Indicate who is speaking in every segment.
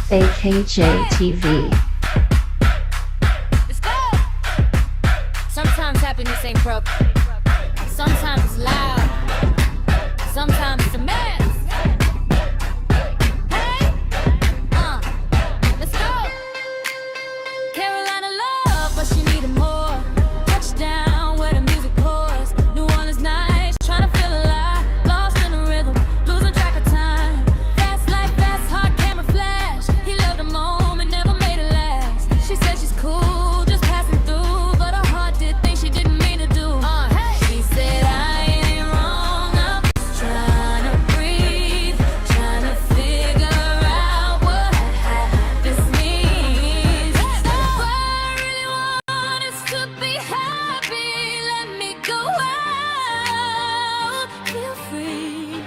Speaker 1: VACAY-JayTV.
Speaker 2: Let's go. Sometimes happiness ain't broke. Sometimes it's loud. Sometimes it's a mess. Hey, let's go. Carolina love, but she needed more. Touchdown where the music pours. New Orleans nights, trying to feel alive. Lost in the rhythm, losing track of time. Fast life, fast heart, camera flash. He loved the moment, never made it last. She said she's cool, just passing through, but her heart did things she didn't mean to do. She said I ain't wrong, I'm just trying to breathe, trying to figure out what this means. What I really want is to be happy. Let me go out, feel free.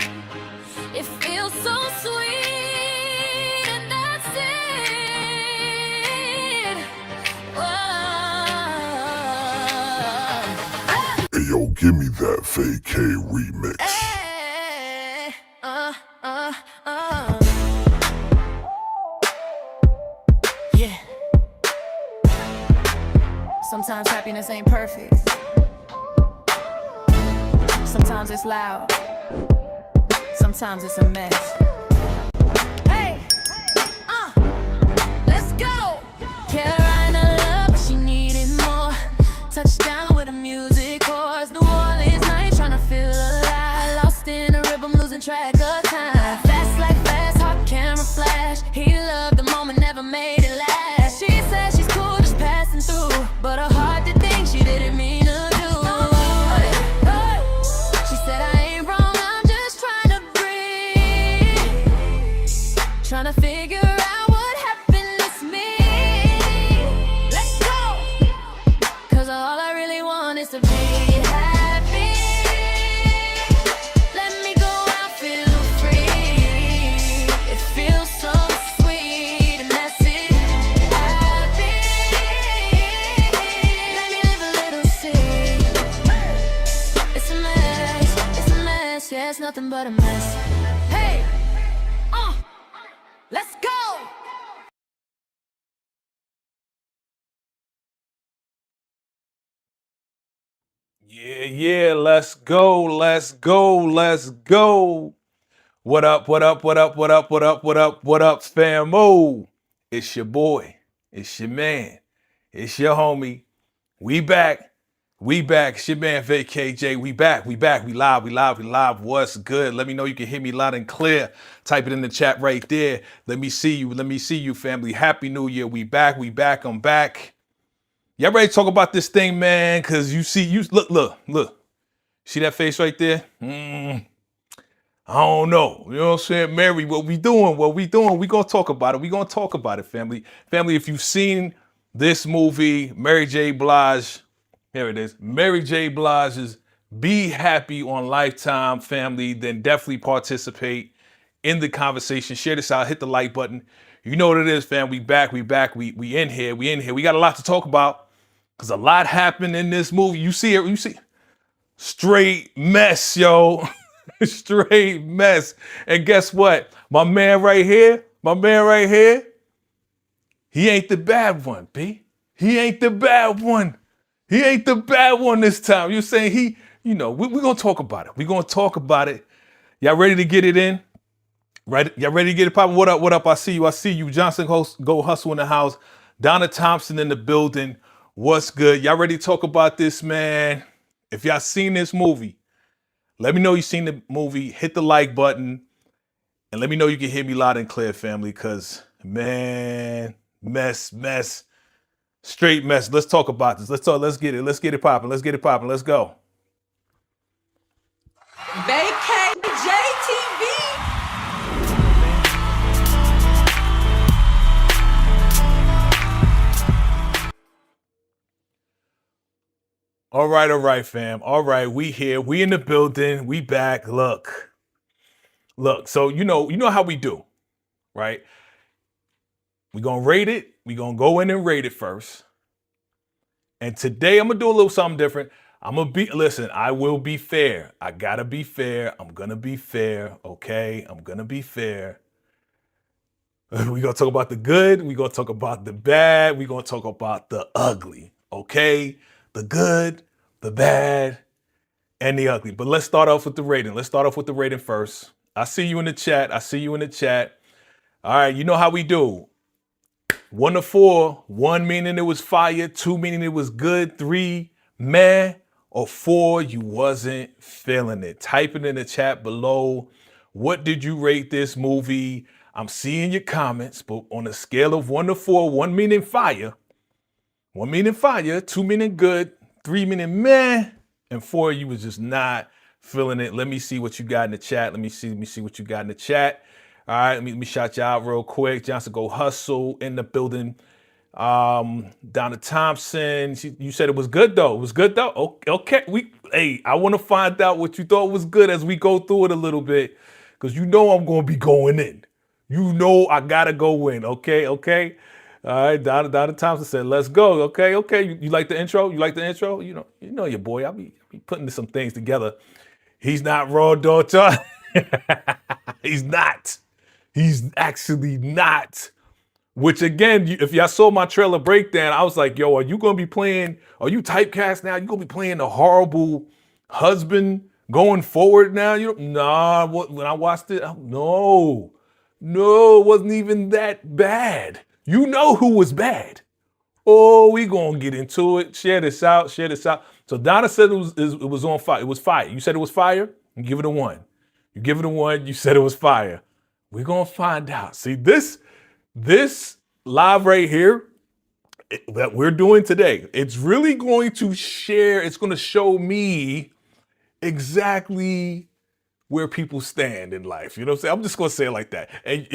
Speaker 2: It feels so sweet, and that's it. Whoa.
Speaker 3: Hey yo, give me that VACAY remix.
Speaker 2: Hey, Yeah. Sometimes happiness ain't perfect. Sometimes it's loud. Sometimes it's a mess. Hey, let's go. Carolina love, but she needed more. Touchdown with the music chorus. New Orleans night, trying to feel alive. Lost in the rhythm, losing track of time. Fast like fast, hot camera flash. He loved the moment, never made it last. She said she's cool, just passing through, but her heart did things she didn't mean to do. She said I ain't wrong, I'm just trying to breathe, trying to figure out what happiness means. Let's go, 'cause all I really want is to be happy. Let me go out, feel free. It feels so sweet, and that's it. Happy. Let me live a little, see. It's a mess, yeah, it's nothing but a mess. Hey, let's go.
Speaker 4: Yeah, let's go, let's go, let's go. What up, what up, what up, what up, what up, what up, what up, famo? It's your boy, it's your man, it's your homie. We back. It's your man VACAY-J. We back, we live. What's good? Let me know you can hear me loud and clear. Type it in the chat right there. Let me see you, family. Happy New Year. We back, I'm back. Y'all ready to talk about this thing, man? Cause look. See that face right there? I don't know. You know what I'm saying? Mary, what we doing? We gonna talk about it. Family, if you've seen this movie, Mary J. Blige, here it is. Mary J. Blige's Be Happy on Lifetime, family, then definitely participate in the conversation. Share this out, hit the like button. You know what it is, fam. We back. We in here. We got a lot to talk about because a lot happened in this movie. You see it. Straight mess, yo. Straight mess. And guess what? My man right here, he ain't the bad one, B. He ain't the bad one. He ain't the bad one this time. You're saying we're going to talk about it. Y'all ready to get it in? Right? Y'all ready to get it popping? What up? I see you. Johnson Go Hustle in the house. Donna Thompson in the building. What's good? Y'all ready to talk about this, man? If y'all seen this movie, let me know you seen the movie. Hit the like button. And let me know you can hear me loud and clear, family, because, man, mess. Straight mess. Let's talk about this. Let's get it popping. Let's go.
Speaker 5: VACAY-JayTV.
Speaker 4: All right, fam. All right, we here. We in the building. We back. Look. So you know how we do, right? We gonna rate it. We gonna go in and rate it first. And today I'm gonna do a little something different. Listen, I will be fair. I gotta be fair. I'm gonna be fair, okay? I'm gonna be fair. We're gonna talk about the good, we're gonna talk about the bad, we're gonna talk about the ugly, okay? The good, the bad, and the ugly. But let's start off with the rating. Let's start off with the rating first. I see you in the chat. All right, you know how we do. 1 to 4, 1 meaning it was fire, 2 meaning it was good, 3 meh, or 4 you wasn't feeling it. Type it in the chat below. What did you rate this movie? I'm seeing your comments, but on a scale of 1 to 4, 1 meaning fire, 2 meaning good, 3 meaning meh, and 4 you was just not feeling it. Let me see what you got in the chat. Let me see what you got in the chat. All right, let me shout you out real quick. Johnson Go Hustle in the building. Donna Thompson, you said it was good though. It was good though. Okay, I want to find out what you thought was good as we go through it a little bit, because you know I'm gonna be going in. You know I gotta go in. Okay. All right, Donna Thompson said, "Let's go." Okay. You like the intro? You know your boy. I be putting some things together. He's not raw, daughter. He's not. He's actually not. Which again, if y'all saw my trailer breakdown, I was like, yo, are you typecast now? You gonna be playing the horrible husband going forward now? Nah, when I watched it, no, it wasn't even that bad. You know who was bad. Oh, we gonna get into it. Share this out. So Donna said it was on fire. It was fire. You said it was fire? You give it a 1. You said it was fire. We're gonna find out. See, this live right here that we're doing today, it's really going to it's going to show me exactly where people stand in life. You know what I'm saying? I'm just going to say it like that. And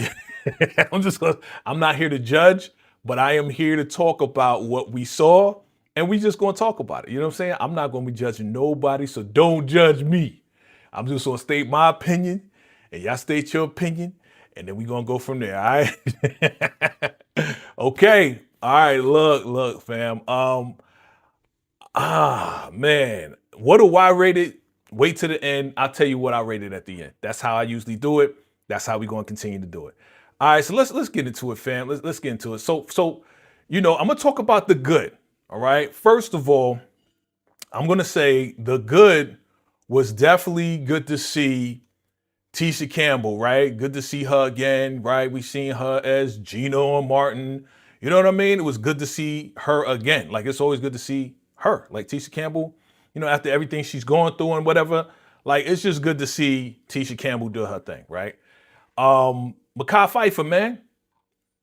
Speaker 4: I'm not here to judge, but I am here to talk about what we saw, and we just going to talk about it. You know what I'm saying? I'm not going to be judging nobody, so don't judge me. I'm just going to state my opinion, and y'all state your opinion, and then we're going to go from there, all right? Okay. All right, look, fam. Man. What do I rate it? Wait to the end. I'll tell you what I rated at the end. That's how I usually do it. That's how we're going to continue to do it. All right, so let's get into it, fam. Let's get into it. So I'm going to talk about the good, all right? First of all, I'm going to say the good was definitely good to see Tisha Campbell, right? Good to see her again, right? We seen her as Gino and Martin. You know what I mean? It was good to see her again. Like, it's always good to see her, like Tisha Campbell, after everything she's going through and whatever. Like, it's just good to see Tisha Campbell do her thing, right? Mekhi Phifer, man. You know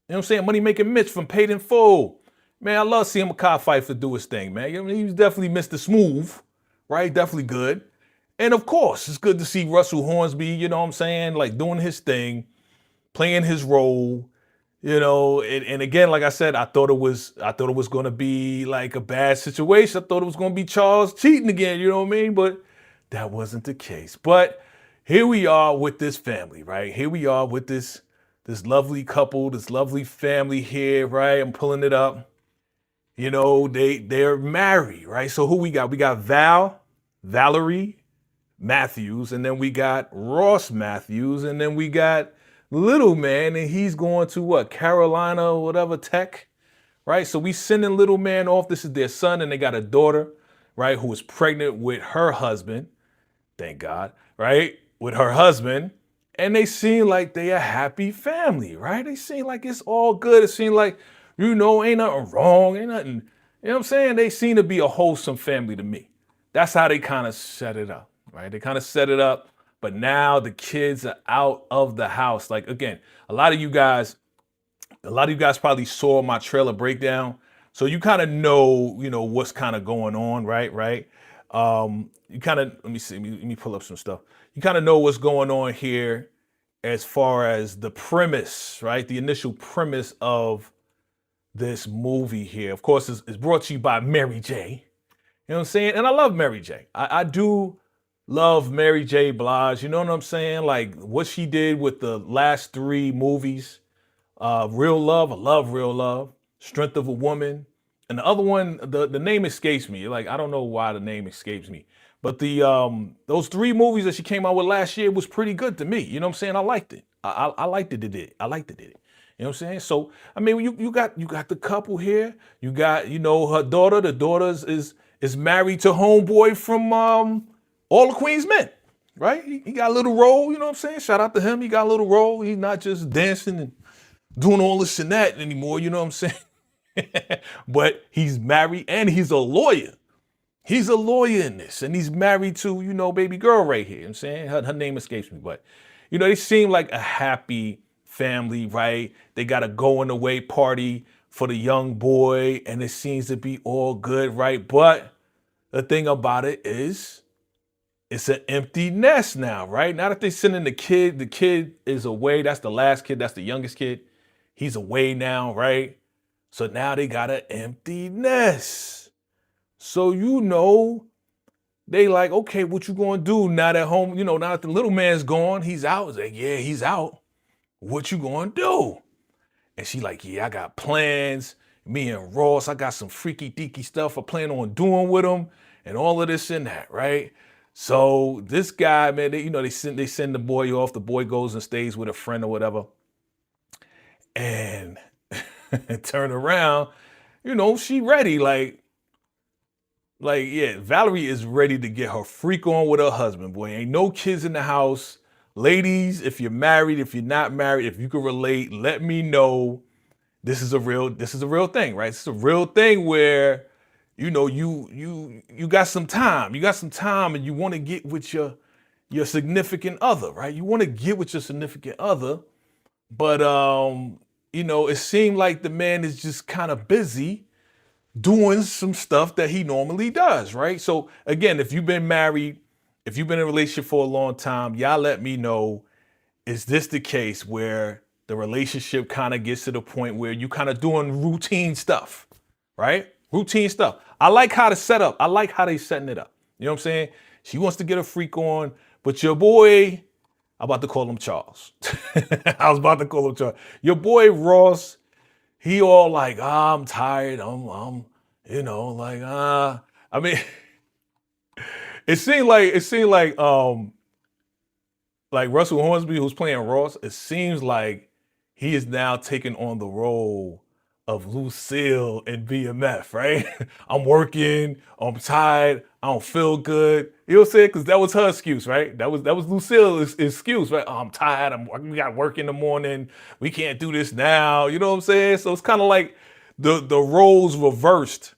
Speaker 4: what I'm saying? Money Making Mitch from Paid in Full. Man, I love seeing Mekhi Phifer do his thing, man. He was definitely Mr. Smooth, right? Definitely good. And of course, it's good to see Russell Hornsby, you know what I'm saying? Like, doing his thing, playing his role, and again, like I said, I thought it was going to be like a bad situation. I thought it was going to be Charles cheating again, you know what I mean? But that wasn't the case. But here we are with this family, right? Here we are with this lovely couple, this lovely family here, right? I'm pulling it up. They're married, right? So who we got? We got Valerie Matthews, and then we got Ross Matthews, and then we got little man, and he's going to what? Carolina, whatever, Tech, right? So we sending little man off. This is their son, and they got a daughter, right, who is pregnant with her husband. Thank God, right? With her husband. And they seem like they a happy family, right? They seem like it's all good. It seems like, ain't nothing wrong, ain't nothing, you know what I'm saying? They seem to be a wholesome family to me. That's how they kind of set it up. Right? They kind of set it up, but now the kids are out of the house. Like, again, a lot of you guys probably saw my trailer breakdown. So you kind of know, what's kind of going on, right? You kind of, let me pull up some stuff. You kind of know what's going on here as far as the premise, right? The initial premise of this movie here. Of course, it's brought to you by Mary J. You know what I'm saying? And I love Mary J. I do love Mary J. Blige. You know what I'm saying? Like what she did with the last 3 movies. Real Love, I love Real Love. Strength of a Woman. And the other one, the name escapes me. Like, I don't know why the name escapes me. But the those 3 movies that she came out with last year was pretty good to me. You know what I'm saying? I liked it. I liked it. I liked it. You know what I'm saying? So I mean, you got the couple here. You got, you know, her daughter. The daughter is married to homeboy from All the Queen's Men, right? He got a little role. You know what I'm saying? Shout out to him. He got a little role. He's not just dancing and doing all this and that anymore. You know what I'm saying? But he's married and he's a lawyer. He's a lawyer in this, and he's married to, you know, baby girl right here. You know what I'm saying? Her name escapes me, but you know, they seem like a happy family, right? They got a going away party for the young boy, and it seems to be all good, right? But the thing about it is, it's an empty nest now, right? Now that they're sending the kid is away. That's the last kid. That's the youngest kid. He's away now, right? So now they got an empty nest. So, you know, they like, okay, what you gonna do now that home, you know, now that the little man's gone, he's out. It's like, yeah, he's out. What you gonna do? And she like, yeah, I got plans. Me and Ross, I got some freaky deaky stuff I plan on doing with him and all of this and that, right? So this guy, man, they send the boy off. The boy goes and stays with a friend or whatever. And turn around, you know, she ready, yeah, Valerie is ready to get her freak on with her husband. Boy, ain't no kids in the house. Ladies, if you're married, if you're not married, if you can relate, let me know. This is a real thing, right? It's a real thing where, you know, you got some time. You got some time and you want to get with your significant other, right? You want to get with your significant other, but you know, it seemed like the man is just kind of busy doing some stuff that he normally does, right? So again, if you've been married, if you've been in a relationship for a long time, y'all let me know, is this the case where the relationship kind of gets to the point where you kind of doing routine stuff, right? Routine stuff. I like how to set up. I like how they setting it up. You know what I'm saying? She wants to get a freak on, but your boy, I'm about to call him Charles. I was about to call him Charles. Your boy Ross, he all like, I'm tired. I'm, you know, like, I mean, it seemed like Russell Hornsby, who's playing Ross, it seems like he is now taking on the role of Lucille in BMF, right? I'm working, I'm tired, I don't feel good. You know what I'm saying? Because that was her excuse, right? That was Lucille's excuse, right? Oh, I'm tired, we got work in the morning, we can't do this now. You know what I'm saying? So it's kind of like the roles reversed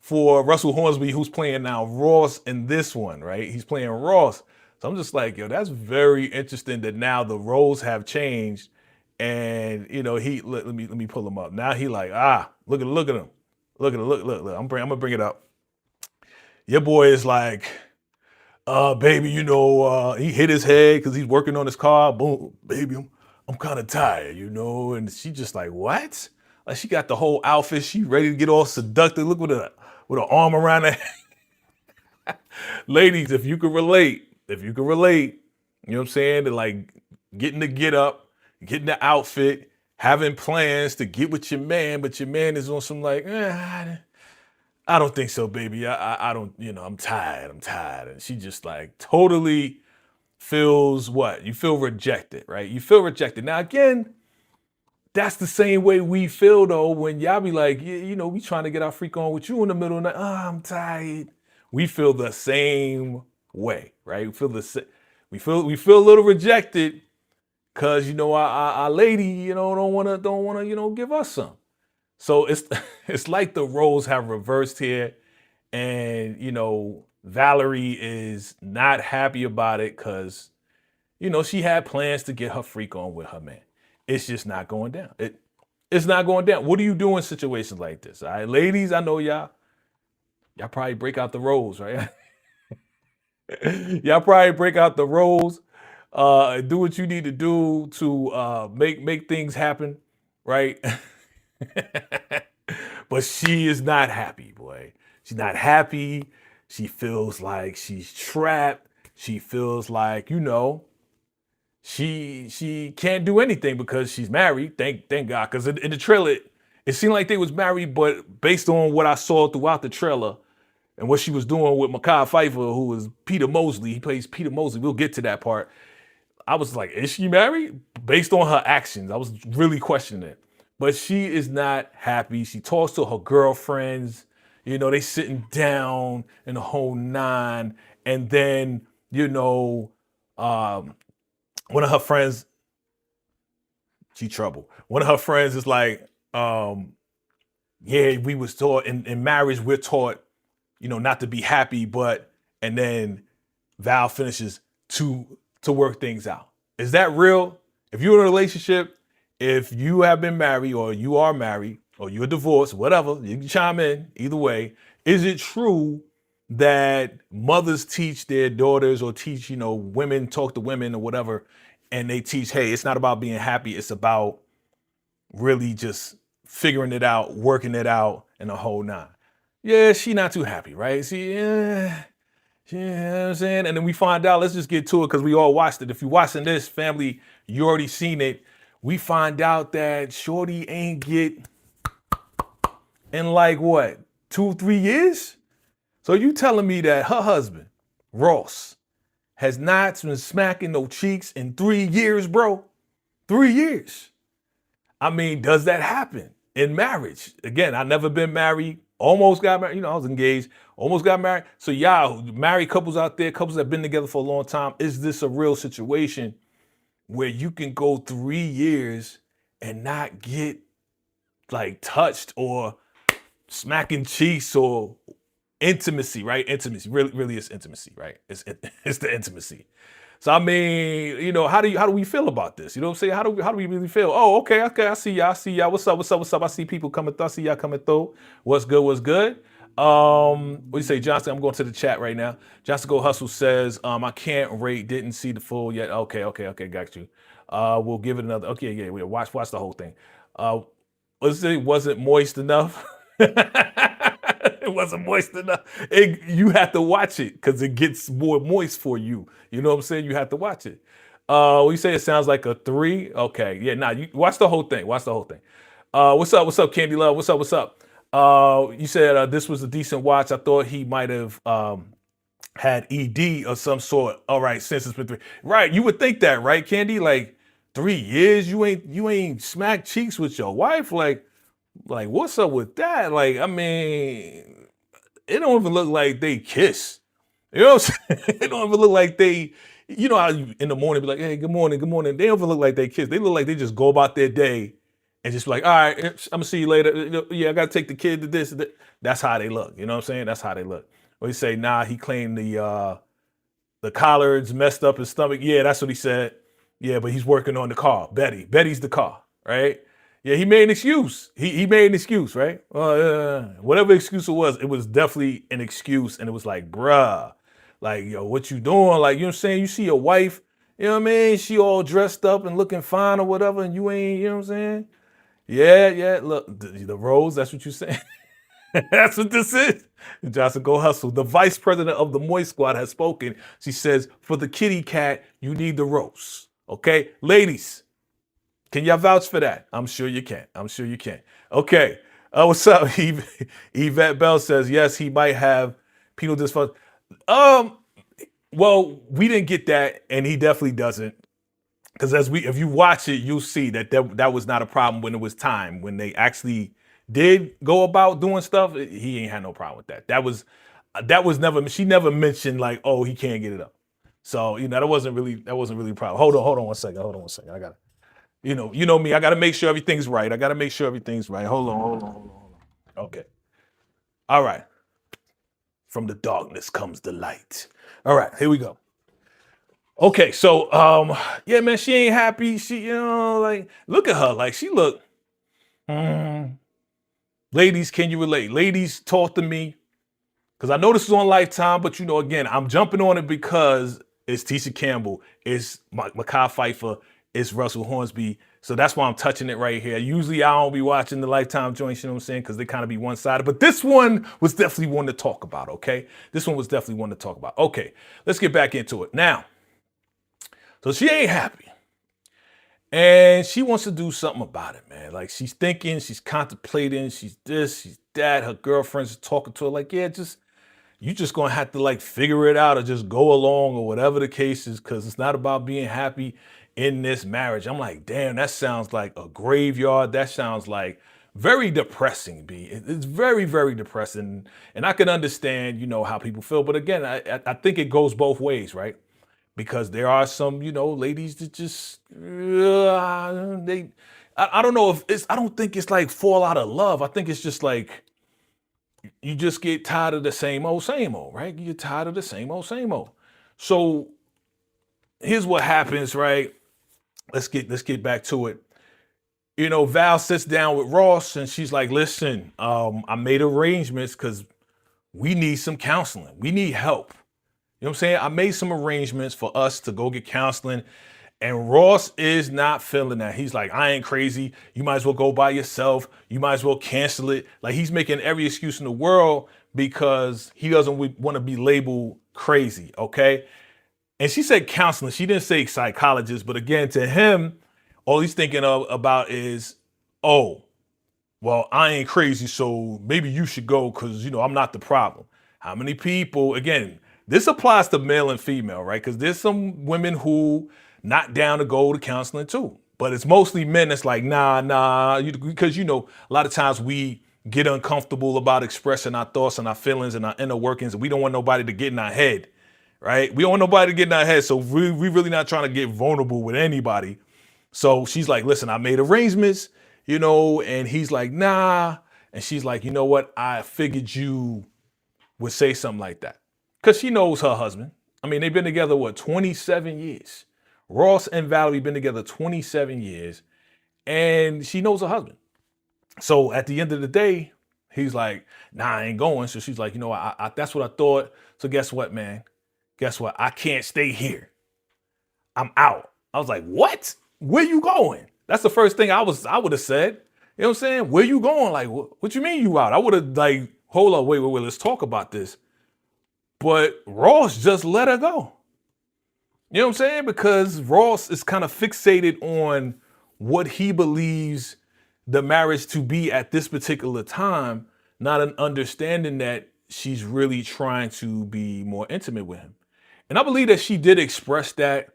Speaker 4: for Russell Hornsby, who's playing now Ross in this one, right? He's playing Ross. So I'm just like, yo, that's very interesting that now the roles have changed. And you know, let me pull him up. Now he like, look at him. Look. I'm gonna bring it up. Your boy is like, baby, you know, he hit his head because he's working on his car. Boom, baby, I'm kind of tired, you know. And she just like, what? Like she got the whole outfit. She ready to get all seductive. Look with her arm around her. Ladies, if you can relate, you know what I'm saying? To like getting the get up, getting the outfit, having plans to get with your man, but your man is on some like, I don't think so, baby. I don't, you know, I'm tired. And she just like totally feels what? You feel rejected, right? You feel rejected. Now, again, that's the same way we feel though when y'all be like, you know, we trying to get our freak on with you in the middle of the night. I'm tired. We feel the same way, right? We feel a little rejected because, you know, our lady, you know, don't wanna, you know, give us some. So it's like the roles have reversed here, and you know, Valerie is not happy about it because, you know, she had plans to get her freak on with her man. It's just not going down. It's not going down. What do you do in situations like this? All right, ladies, I know y'all probably break out the roles, right? Y'all probably break out the roles, do what you need to do to make things happen, right? But she is not happy, boy. She's not happy. She feels like she's trapped. She feels like, you know, she can't do anything because she's married. Thank God. Because in the trailer, it seemed like they was married, but based on what I saw throughout the trailer and what she was doing with Mekhi Phifer, who was Peter Mosley, he plays Peter Mosley. We'll get to that part. I was like, is she married? Based on her actions, I was really questioning it. But she is not happy. She talks to her girlfriends. You know, they sitting down in the whole nine. And then, you know, one of her friends, she trouble. One of her friends is like, yeah, we was taught in marriage, we're taught, you know, not to be happy, but, and then Val finishes to work things out. Is that real? If you're in a relationship, if you have been married or you are married or you're divorced, whatever, you can chime in either way. Is it true that mothers teach their daughters or teach, you know, women, talk to women or whatever, and they teach, hey, it's not about being happy. It's about really just figuring it out, working it out, and the whole nine. Yeah, she not too happy, right? See, yeah, you know what I'm saying? And then we find out, let's just get to it because we all watched it. If you're watching this, family, you already seen it. We find out that Shorty ain't get in like what, 2-3 years? So you telling me that her husband, Ross, has not been smacking no cheeks in 3 years, bro? 3 years. I mean, does that happen in marriage? Again, I never been married, almost got married. You know, I was engaged, almost got married. So y'all, married couples out there, couples that have been together for a long time, is this a real situation where you can go 3 years and not get like touched or smacking cheeks or intimacy, right? Intimacy, really is intimacy, right? It's the intimacy. So I mean, you know, how do we feel about this? You know what I'm saying? How do we really feel? Oh, okay, I see y'all. What's up? I see people coming through. I see y'all coming through. What's good? What do you say, Johnson? I'm going to the chat right now. Johnson Go Hustle says, I can't rate, didn't see the full yet. Okay, got you. We'll give it another. Okay, yeah, we'll watch the whole thing. Wasn't moist enough. It wasn't moist enough. You have to watch it because it gets more moist for you. You know what I'm saying? You have to watch it. You say it sounds like a 3. Okay, yeah. Nah, you watch the whole thing. What's up, Candy Love? What's up? You said this was a decent watch. I thought he might have had ED of some sort. All right, since it's been 3. Right, you would think that, right, Candy? Like 3 years, you ain't smacked cheeks with your wife, like what's up with that? Like, I mean, it don't even look like they kiss. You know what I'm saying? It don't even look like they, you know how you in the morning be like, hey, good morning. They don't even look like they kiss. They look like they just go about their day and just be like, all right, I'm gonna see you later. Yeah, I gotta take the kid to this. That's how they look. You know what I'm saying? That's how they look. Or he say, nah, he claimed the collards messed up his stomach. Yeah, that's what he said. Yeah, but he's working on the car. Betty's the car, right? Yeah, he made an excuse. He made an excuse, right? Whatever excuse it was definitely an excuse. And it was like, bruh, like, yo, what you doing? Like, you know what I'm saying? You see your wife, you know what I mean? She all dressed up and looking fine or whatever, and you ain't, you know what I'm saying? Yeah, look, the rose, that's what you saying? That's what this is. Johnson Go Hustle. The vice president of the Moist Squad has spoken. She says, for the kitty cat, you need the rose. Okay? Ladies, can y'all vouch for that? I'm sure you can. Okay. What's up? Yvette Bell says, yes, he might have penal dysfunction. Well, we didn't get that, and he definitely doesn't. Because if you watch it, you'll see that was not a problem when it was time. When they actually did go about doing stuff, he ain't had no problem with that. That was never, she never mentioned like, oh, he can't get it up. So, you know, that wasn't really a problem. Hold on one second. I got it. You know me, I got to make sure everything's right. Hold on. Okay. All right. From the darkness comes the light. All right, here we go. Okay, so, yeah, man, she ain't happy. She, you know, like, look at her. Like, she look, ladies, can you relate? Ladies, talk to me. Because I know this is on Lifetime, but, you know, again, I'm jumping on it because it's Tisha Campbell, it's Mekhi Phifer, it's Russell Hornsby. So that's why I'm touching it right here. Usually I don't be watching the Lifetime joints, you know what I'm saying? Because they kind of be one-sided. But this one was definitely one to talk about, okay? This one was definitely one to talk about. Okay, let's get back into it. Now, so she ain't happy. And she wants to do something about it, man. Like, she's thinking, she's contemplating, she's this, she's that. Her girlfriends are talking to her like, yeah, you just gonna have to like figure it out or just go along or whatever the case is, because it's not about being happy in this marriage. I'm like, damn, that sounds like a graveyard. That sounds like very depressing, B. It's very, very depressing. And I can understand, you know, how people feel. But again, I think it goes both ways, right? Because there are some, you know, ladies that just, I don't know if I don't think it's like fall out of love. I think it's just like, you just get tired of the same old, right? You get tired of the same old. So here's what happens, right? Let's get back to it. You know, Val sits down with Ross and she's like, listen, I made arrangements because we need some counseling. We need help. You know what I'm saying? I made some arrangements for us to go get counseling. And Ross is not feeling that. He's like, I ain't crazy. You might as well go by yourself. You might as well cancel it. Like, he's making every excuse in the world because he doesn't want to be labeled crazy, okay? And she said counseling. She didn't say psychologist. But again, to him, all he's thinking about is, oh, well, I ain't crazy, so maybe you should go because, you know, I'm not the problem. How many people, again, this applies to male and female, right? Because there's some women who not down to go to counseling too. But it's mostly men that's like, nah, because, you know, a lot of times we get uncomfortable about expressing our thoughts and our feelings and our inner workings. And we don't want nobody to get in our head, right? We don't want nobody to get in our head. So we really not trying to get vulnerable with anybody. So she's like, listen, I made arrangements, you know, and he's like, nah. And she's like, you know what? I figured you would say something like that. Because she knows her husband. I mean, they've been together, 27 years. Ross and Valerie been together 27 years, and she knows her husband. So at the end of the day, he's like, nah, I ain't going. So she's like, you know, I that's what I thought. So guess what, man? Guess what? I can't stay here. I'm out. I was like, what? Where you going? That's the first thing I would have said. You know what I'm saying? Where you going? Like, what you mean you out? I would have like, hold up, wait, let's talk about this. But Ross just let her go. You know what I'm saying? Because Ross is kind of fixated on what he believes the marriage to be at this particular time, not an understanding that she's really trying to be more intimate with him. And I believe that she did express that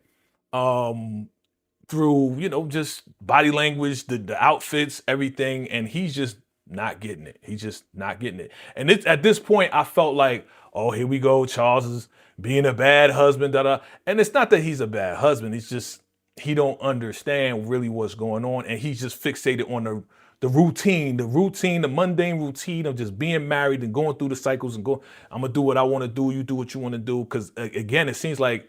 Speaker 4: through, you know, just body language, the outfits, everything. And he's just not getting it. He's just not getting it. And it's at this point, I felt like, oh, here we go. Charles is being a bad husband. And it's not that he's a bad husband. It's just he don't understand really what's going on. And he's just fixated on the routine, the mundane routine of just being married and going through the cycles and I'm going to do what I want to do. You do what you want to do. Because again, it seems like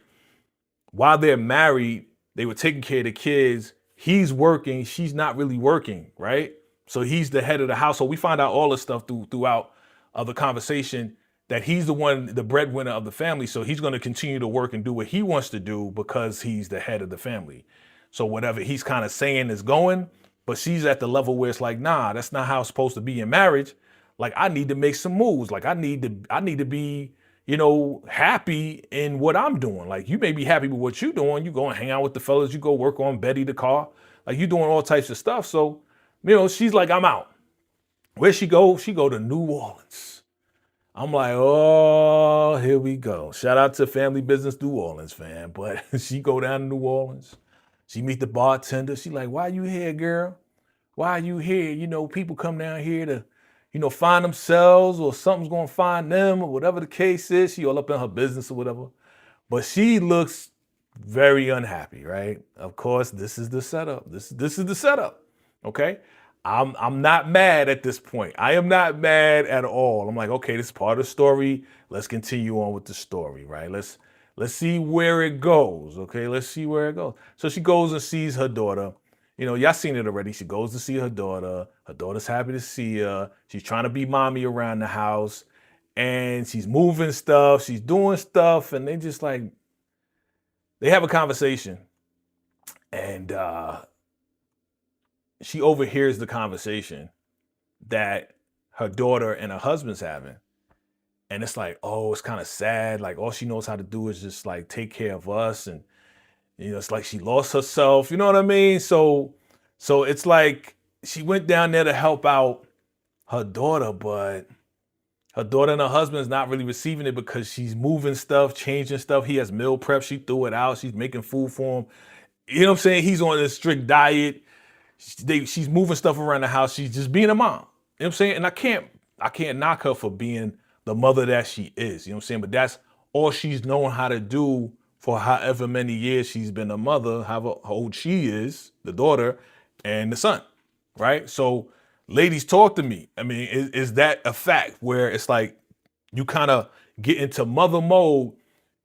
Speaker 4: while they're married, they were taking care of the kids. He's working. She's not really working, right? So he's the head of the household. We find out all this stuff throughout the conversation, that he's the breadwinner of the family. So he's going to continue to work and do what he wants to do because he's the head of the family. So whatever he's kind of saying is going, but she's at the level where it's like, nah, that's not how it's supposed to be in marriage. Like, I need to make some moves. Like, I need to be, you know, happy in what I'm doing. Like, you may be happy with what you're doing. You go and hang out with the fellas. You go work on Betty the car. Like, you doing all types of stuff. So, you know, she's like, I'm out. Where she go? She go to New Orleans. I'm like, oh, here we go. Shout out to Family Business New Orleans, fam. But she go down to New Orleans. She meet the bartender. She like, why you here, girl? Why are you here? You know, people come down here to, you know, find themselves or something's going to find them or whatever the case is. She all up in her business or whatever. But she looks very unhappy, right? Of course, this is the setup. This is the setup, okay? I'm not mad at this point. I am not mad at all. I'm like, okay, this is part of the story. Let's continue on with the story, right? Let's see where it goes, okay? Let's see where it goes. So she goes and sees her daughter. You know, y'all seen it already. She goes to see her daughter. Her daughter's happy to see her. She's trying to be mommy around the house. And she's moving stuff. She's doing stuff. And they just like, they have a conversation. And she overhears the conversation that her daughter and her husband's having. And it's like, oh, it's kind of sad. Like all she knows how to do is just like take care of us. And, it's like she lost herself. You know what I mean? So it's like she went down there to help out her daughter, but her daughter and her husband's not really receiving it because she's moving stuff, changing stuff. He has meal prep. She threw it out. She's making food for him. You know what I'm saying? He's on a strict diet. She's moving stuff around the house. She's just being a mom. You know what I'm saying? And I can't knock her for being the mother that she is. You know what I'm saying? But that's all she's known how to do for however many years she's been a mother, however old she is, the daughter and the son, right? So ladies, talk to me. I mean, is that a fact where it's like you kind of get into mother mode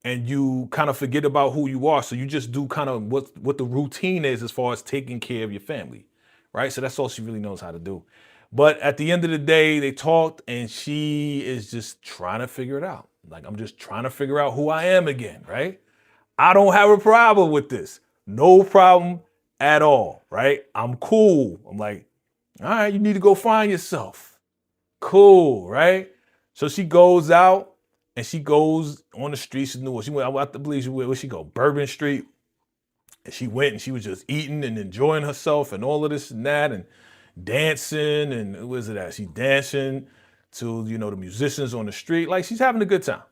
Speaker 4: and you kind of forget about who you are? So you just do kind of what the routine is as far as taking care of your family, right? So that's all she really knows how to do. But at the end of the day, they talked and she is just trying to figure it out. Like, I'm just trying to figure out who I am again, right? I don't have a problem with this. No problem at all, right? I'm cool. I'm like, all right, you need to go find yourself. Cool, right? So she goes out and she goes on the streets of New Orleans. She went, I believe where she go? Bourbon Street. And she went and she was just eating and enjoying herself and all of this and that and dancing. And what is it at? She's dancing to, the musicians on the street. Like, she's having a good time.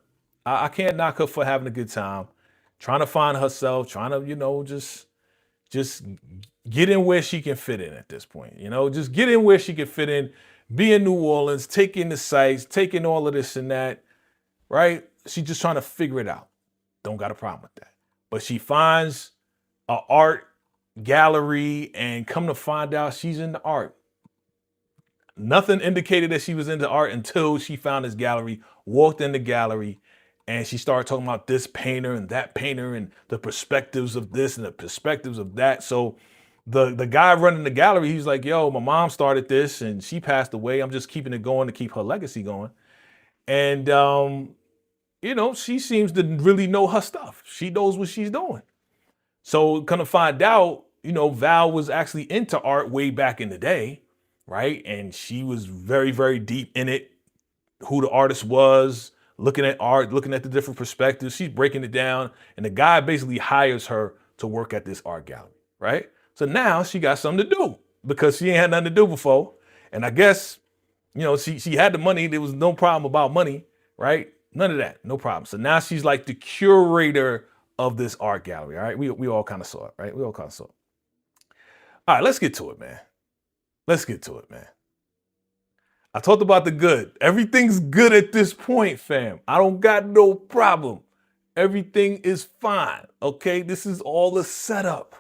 Speaker 4: I can't knock her for having a good time. Trying to find herself, trying to, just get in where she can fit in at this point. Just get in where she can fit in, be in New Orleans, taking the sights, taking all of this and that, right? She's just trying to figure it out. Don't got a problem with that. But she finds an art gallery and come to find out she's into art. Nothing indicated that she was into art until she found this gallery, walked in the gallery, and she started talking about this painter and that painter and the perspectives of this and the perspectives of that. So the guy running the gallery, he's like, yo, my mom started this and she passed away. I'm just keeping it going to keep her legacy going. And, she seems to really know her stuff. She knows what she's doing. So gonna find out, Val was actually into art way back in the day, right? And she was very, very deep in it, who the artist was, looking at art, looking at the different perspectives. She's breaking it down. And the guy basically hires her to work at this art gallery, right? So now she got something to do because she ain't had nothing to do before. And I guess, she had the money. There was no problem about money, right? None of that, no problem. So now she's like the curator of this art gallery, all right? We all kind of saw it, right? We all kind of saw it. All right, let's get to it, man. I talked about the good. Everything's good at this point, fam. I don't got no problem. Everything is fine, okay? This is all a setup.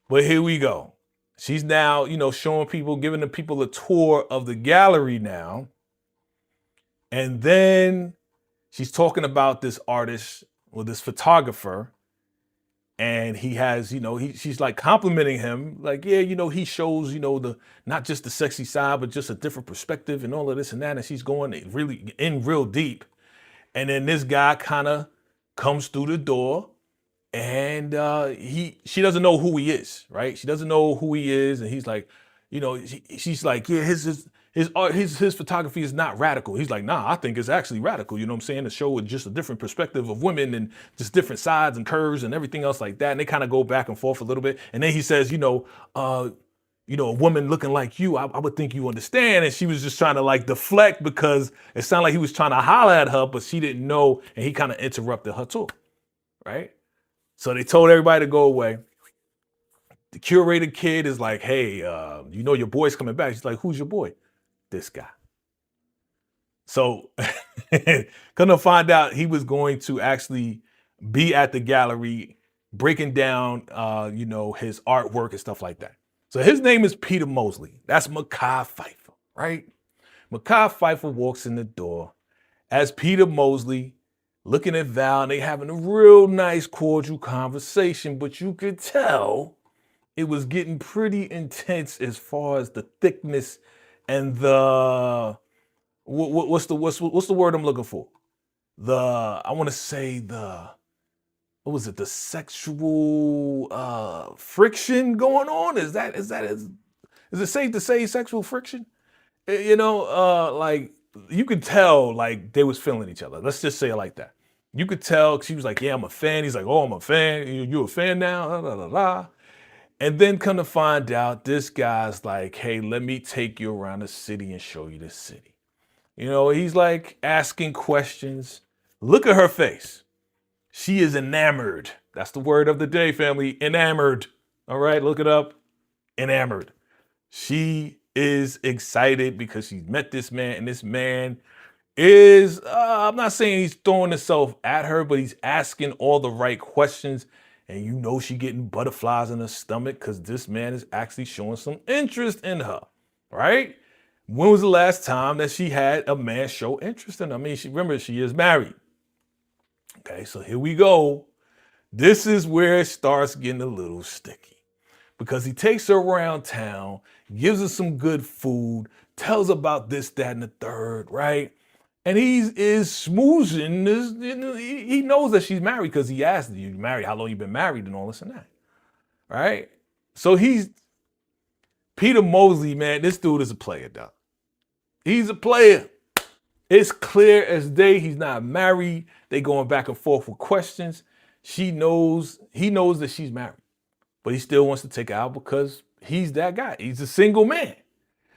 Speaker 4: But here we go. She's now, showing people, giving the people a tour of the gallery now. And then she's talking about this artist or this photographer. And he has, she's like complimenting him, like, yeah, he shows, not just the sexy side, but just a different perspective and all of this and that. And she's going really in real deep. And then this guy kind of comes through the door and she doesn't know who he is, right? She doesn't know who he is. And he's like, she's like, yeah, his photography is not radical. He's like, nah, I think it's actually radical. You know what I'm saying? To show just a different perspective of women and just different sides and curves and everything else like that. And they kind of go back and forth a little bit. And then he says, a woman looking like you, I would think you understand. And she was just trying to like deflect because it sounded like he was trying to holler at her, but she didn't know. And he kind of interrupted her too, right? So they told everybody to go away. The curator kid is like, hey, your boy's coming back. She's like, who's your boy? This guy. So gonna find out he was going to actually be at the gallery breaking down, his artwork and stuff like that. So his name is Peter Mosley. That's Makai Pfeiffer, right? Makai Pfeiffer walks in the door as Peter Mosley looking at Val, and they having a real nice, cordial conversation, but you could tell it was getting pretty intense as far as the thickness and the what's the word I'm looking for? I want to say the what was it, the sexual friction going on? Is it safe to say sexual friction? You know, like you could tell like they was feeling each other. Let's just say it like that. You could tell she was like, yeah, I'm a fan. He's like, oh, I'm a fan. You a fan now? La, la, la, la. And then come to find out, this guy's like, hey, let me take you around the city and show you the city. You know, he's like asking questions. Look at her face. She is enamored. That's the word of the day, family. Enamored. All right, look it up. Enamored. She is excited because she's met this man, and this man is, I'm not saying he's throwing himself at her, but he's asking all the right questions. And you know she getting butterflies in her stomach because this man is actually showing some interest in her, right? When was the last time that she had a man show interest in her? I mean, remember, she is married. Okay, so here we go. This is where it starts getting a little sticky because he takes her around town, gives her some good food, tells about this, that, and the third, right? And he is smoozing this. He knows that she's married because he asked, you married? How long you been married and all this and that, right? So Peter Mosley, man, this dude is a player, dog. He's a player. It's clear as day he's not married. They going back and forth with questions. He knows that she's married, but he still wants to take her out because he's that guy. He's a single man.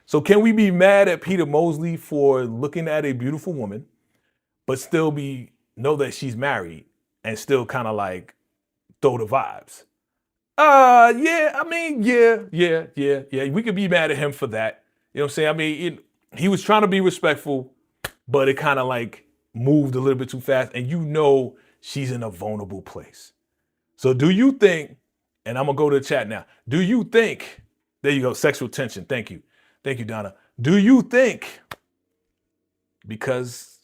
Speaker 4: So can we be mad at Peter Mosley for looking at a beautiful woman, but still know that she's married and still kind of like throw the vibes? Yeah, I mean, yeah. We could be mad at him for that. You know what I'm saying? I mean, he was trying to be respectful, but it kind of like moved a little bit too fast. And you know she's in a vulnerable place. So do you think, and I'm going to go to the chat now. Do you think, there you go, sexual tension. Thank you. Thank you, Donna. Do you think, because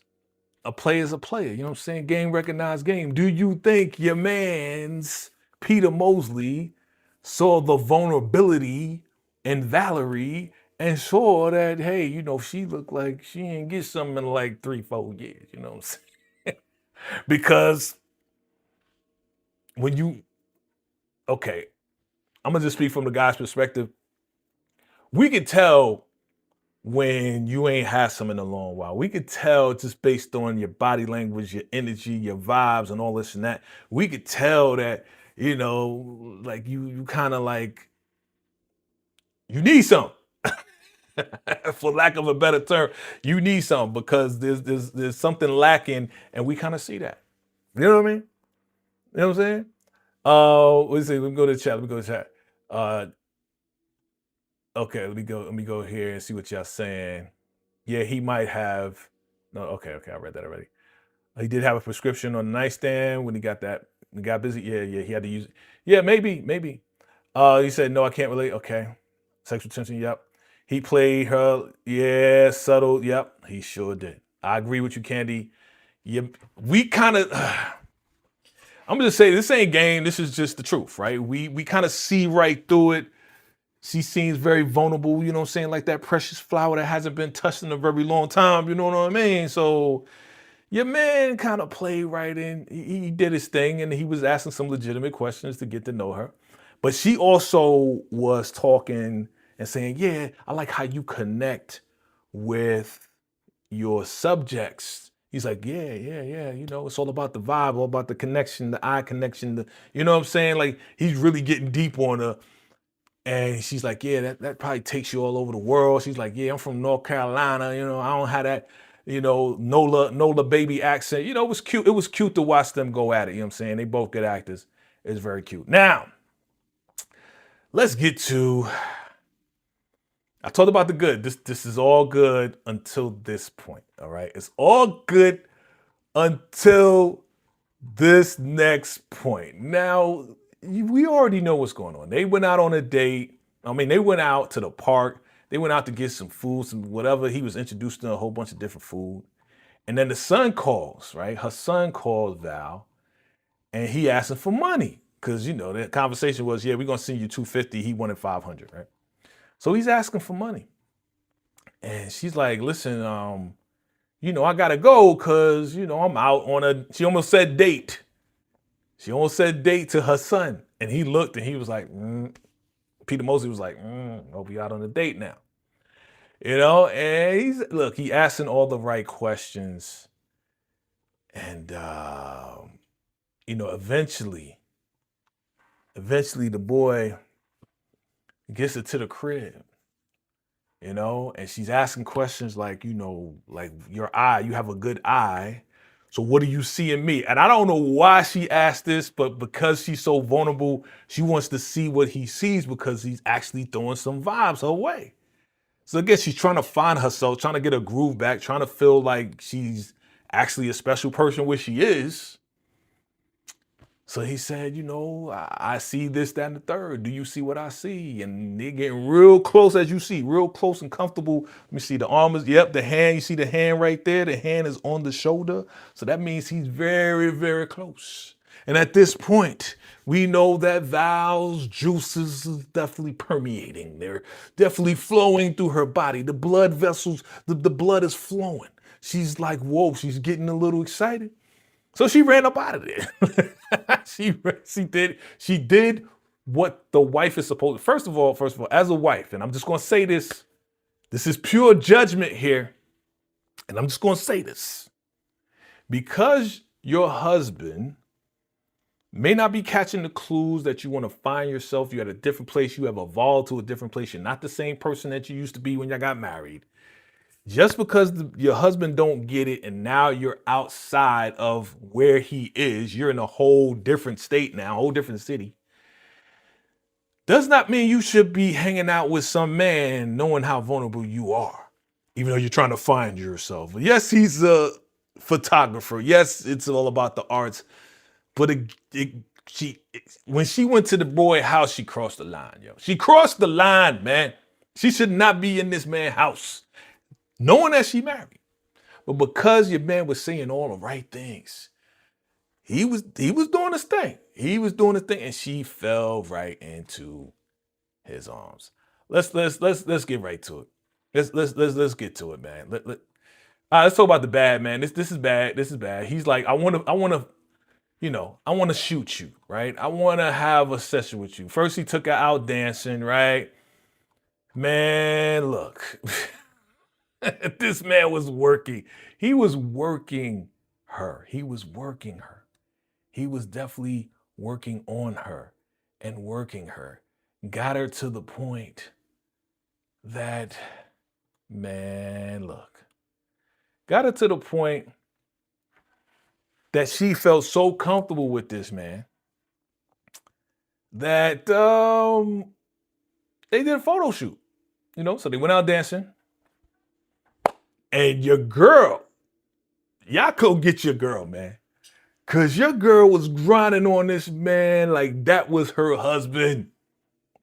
Speaker 4: a player is a player, you know what I'm saying? Game recognized game. Do you think your man's Peter Mosley saw the vulnerability in Valerie and saw that, hey, you know, she looked like she ain't get something in like 3-4 years, you know what I'm saying? Because okay, I'm gonna just speak from the guy's perspective. We could tell when you ain't had some in a long while. We could tell just based on your body language, your energy, your vibes, and all this and that. We could tell that, you know, like you kind of like, you need some. For lack of a better term, you need some because there's something lacking, and we kind of see that. You know what I mean? You know what I'm saying? Let's see. Let me go to the chat. Okay, let me go here and see what y'all saying. Yeah, he might have. No, okay, I read that already. He did have a prescription on the nightstand when he got busy. Yeah, he had to use it. Yeah, maybe. He said, no, I can't relate. Okay. Sexual tension, yep. He played her, yeah, subtle, yep. He sure did. I agree with you, Candy. We kind of, I'm gonna say this ain't game, this is just the truth, right? We kind of see right through it. She seems very vulnerable, you know what I'm saying? Like that precious flower that hasn't been touched in a very long time, you know what I mean? So your man kind of played right in. He did his thing and he was asking some legitimate questions to get to know her. But she also was talking and saying, yeah, I like how you connect with your subjects. He's like, yeah, you know, it's all about the vibe, all about the connection, the eye connection, you know what I'm saying? Like he's really getting deep on her. And she's like, yeah, that probably takes you all over the world. She's like, yeah, I'm from North Carolina, you know, I don't have that, you know, Nola baby accent. You know, it was cute. It was cute to watch them go at it, you know what I'm saying? They both good actors. It's very cute. Now, let's get to, I talked about the good. This is all good until this point, all right? It's all good until this next point. Now, we already know what's going on. They went out on a date. I mean, they went out to the park. They went out to get some food, some whatever. He was introduced to a whole bunch of different food. And then the son calls, right? Her son calls Val, and he asks him for money. Because, you know, the conversation was, yeah, we're going to send you $250. He wanted $500, right? So he's asking for money. And she's like, listen, you know, I got to go because, you know, I'm out on she almost said date. She almost said date to her son. And he looked and he was like, Peter Mosley was like, I'll be out on a date now. You know, and he asking all the right questions. And, you know, eventually the boy gets her to the crib, you know, and she's asking questions like, you know, like your eye, you have a good eye. So what do you see in me? And I don't know why she asked this, but because she's so vulnerable, she wants to see what he sees because he's actually throwing some vibes her way. So I guess she's trying to find herself, trying to get her groove back, trying to feel like she's actually a special person, which she is. So he said, you know, I see this, that, and the third. Do you see what I see? And they're getting real close, as you see, real close and comfortable. Let me see the arm is, yep, the hand, you see the hand right there. The hand is on the shoulder. So that means he's very, very close. And at this point, we know that Val's juices is definitely permeating. They're definitely flowing through her body. The blood vessels, the blood is flowing. She's like, whoa, she's getting a little excited. So she ran up out of there. She did what the wife is supposed to. First of all, as a wife, and I'm just going to say this is pure judgment here. And I'm just going to say this. Because your husband may not be catching the clues that you want to find yourself. You're at a different place. You have evolved to a different place. You're not the same person that you used to be when you got married. Just because your husband don't get it and now you're outside of where he is, you're in a whole different state now, a whole different city, does not mean you should be hanging out with some man knowing how vulnerable you are, even though you're trying to find yourself. Yes, he's a photographer. Yes, it's all about the arts. But when she went to the boy house, she crossed the line, yo. She crossed the line, man. She should not be in this man's house, knowing that she married. But because your man was saying all the right things, he was doing his thing. He was doing his thing, and she fell right into his arms. Let's get right to it. Let's get to it, man. Let's talk about the bad, man. This is bad. This is bad. He's like, I want to shoot you, right? I want to have a session with you. First, he took her out dancing, right? Man, look. This man was working. He was working her. He was working her. He was definitely working on her and working her. Got her to the point that, man, look. Got her to the point that she felt so comfortable with this man that they did a photo shoot. You know, so they went out dancing. And your girl, y'all go get your girl, man. Because your girl was grinding on this man like that was her husband.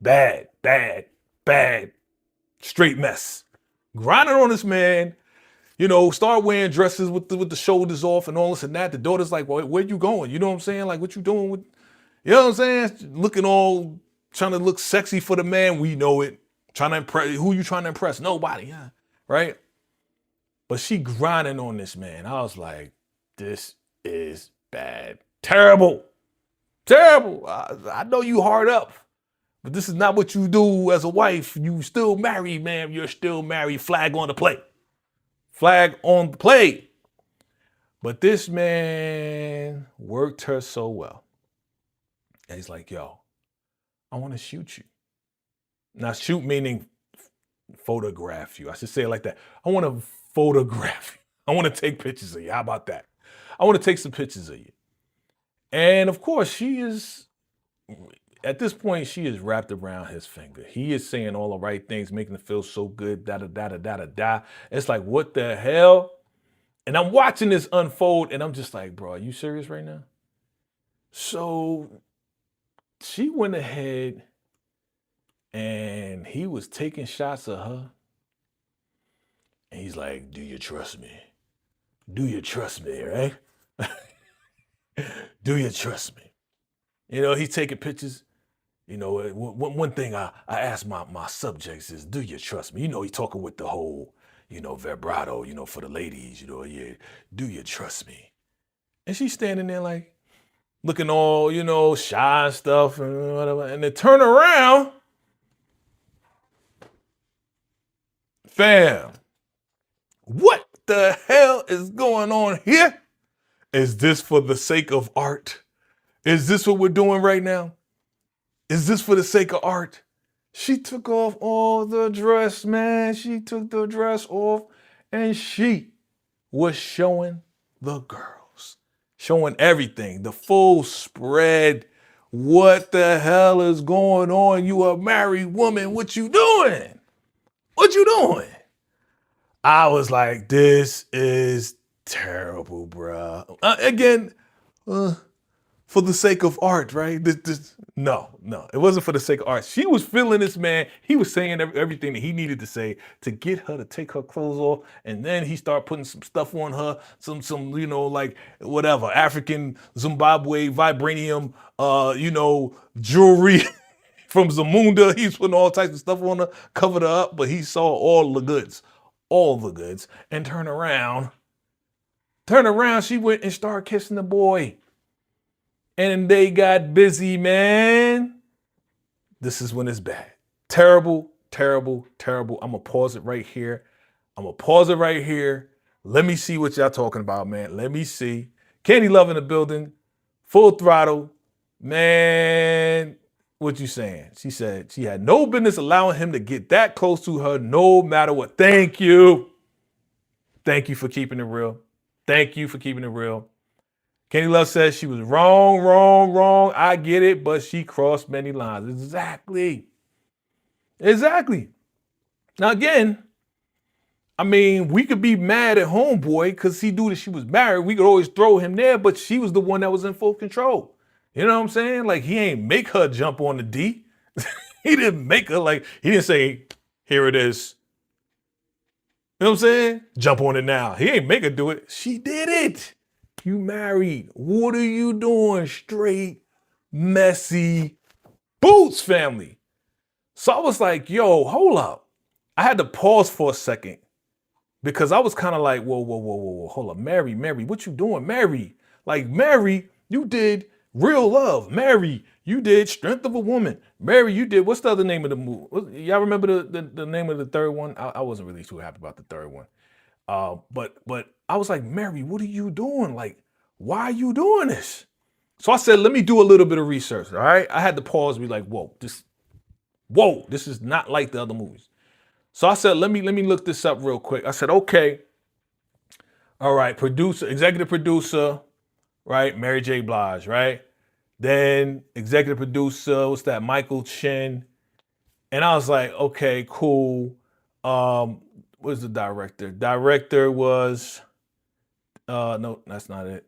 Speaker 4: Bad, bad, bad. Straight mess. Grinding on this man. You know, start wearing dresses with the shoulders off and all this and that. The daughter's like, well, where you going? You know what I'm saying? Like, what you doing with, you know what I'm saying? Looking all, trying to look sexy for the man. We know it. Trying to impress, who you trying to impress? Nobody, yeah, right? But she grinding on this man. I was like, this is bad. Terrible. Terrible. I know you hard up, but this is not what you do as a wife. You still married, ma'am. You're still married. Flag on the play. Flag on the play. But this man worked her so well. And he's like, yo, I want to shoot you. Now, shoot meaning photograph you. I should say it like that. I want to photograph you. I want to take pictures of you. How about that? I want to take some pictures of you. And of course, she is, at this point, she is wrapped around his finger. He is saying all the right things, making it feel so good, da-da-da-da-da-da. It's like, what the hell? And I'm watching this unfold, and I'm just like, bro, are you serious right now? So she went ahead, and he was taking shots of her. And he's like, do you trust me? Do you trust me, right? Do you trust me? You know, he's taking pictures. You know, one thing I ask my subjects is, do you trust me? You know, he's talking with the whole, you know, vibrato, you know, for the ladies, you know, yeah, do you trust me? And she's standing there like, looking all, you know, shy and stuff and whatever. And then turn around, fam, what the hell is going on here? Is this for the sake of art? Is this what we're doing right now? Is this for the sake of art? She took off all the dress, man. She took the dress off and she was showing the girls, showing everything, the full spread. What the hell is going on? You a married woman. What you doing? What you doing? I was like, this is terrible, bruh. Again, for the sake of art, right? No, it wasn't for the sake of art. She was feeling this man. He was saying everything that he needed to say to get her to take her clothes off, and then he started putting some stuff on her, some you know, like whatever, African Zimbabwe vibranium, you know, jewelry from Zamunda. He's putting all types of stuff on her, covered her up, but he saw all the goods, and turn around. She went and started kissing the boy. And they got busy, man. This is when it's bad. Terrible, terrible, terrible. I'm going to pause it right here. Let me see what y'all talking about, man. Let me see. Candy Love in the building. Full throttle. Man, what you saying? She said she had no business allowing him to get that close to her no matter what. Thank you. Thank you for keeping it real. Candy Love says she was wrong. I get it, but she crossed many lines. Exactly. Now again, I mean, we could be mad at homeboy because he knew that she was married. We could always throw him there, but she was the one that was in full control. You know what I'm saying? Like, he ain't make her jump on the D. He didn't make her, like, he didn't say, here it is. You know what I'm saying? Jump on it now. He ain't make her do it. She did it. You married. What are you doing? Straight, messy boots, family. So I was like, yo, hold up. I had to pause for a second because I was kind of like, whoa, hold up. Mary, what you doing? Mary, you did Real Love. Mary, you did Strength of a Woman. Mary, you did, what's the other name of the movie? Y'all remember the name of the third one? I wasn't really too happy about the third one. But I was like, Mary, what are you doing? Like, why are you doing this? So I said, let me do a little bit of research, all right? I had to pause and be like, whoa, this is not like the other movies. So I said, let me look this up real quick. I said, okay, all right, executive producer, right? Mary J. Blige, right? Then executive producer, what's that? Michael Chin. And I was like, okay, cool. What's the director? Director was, no, that's not it.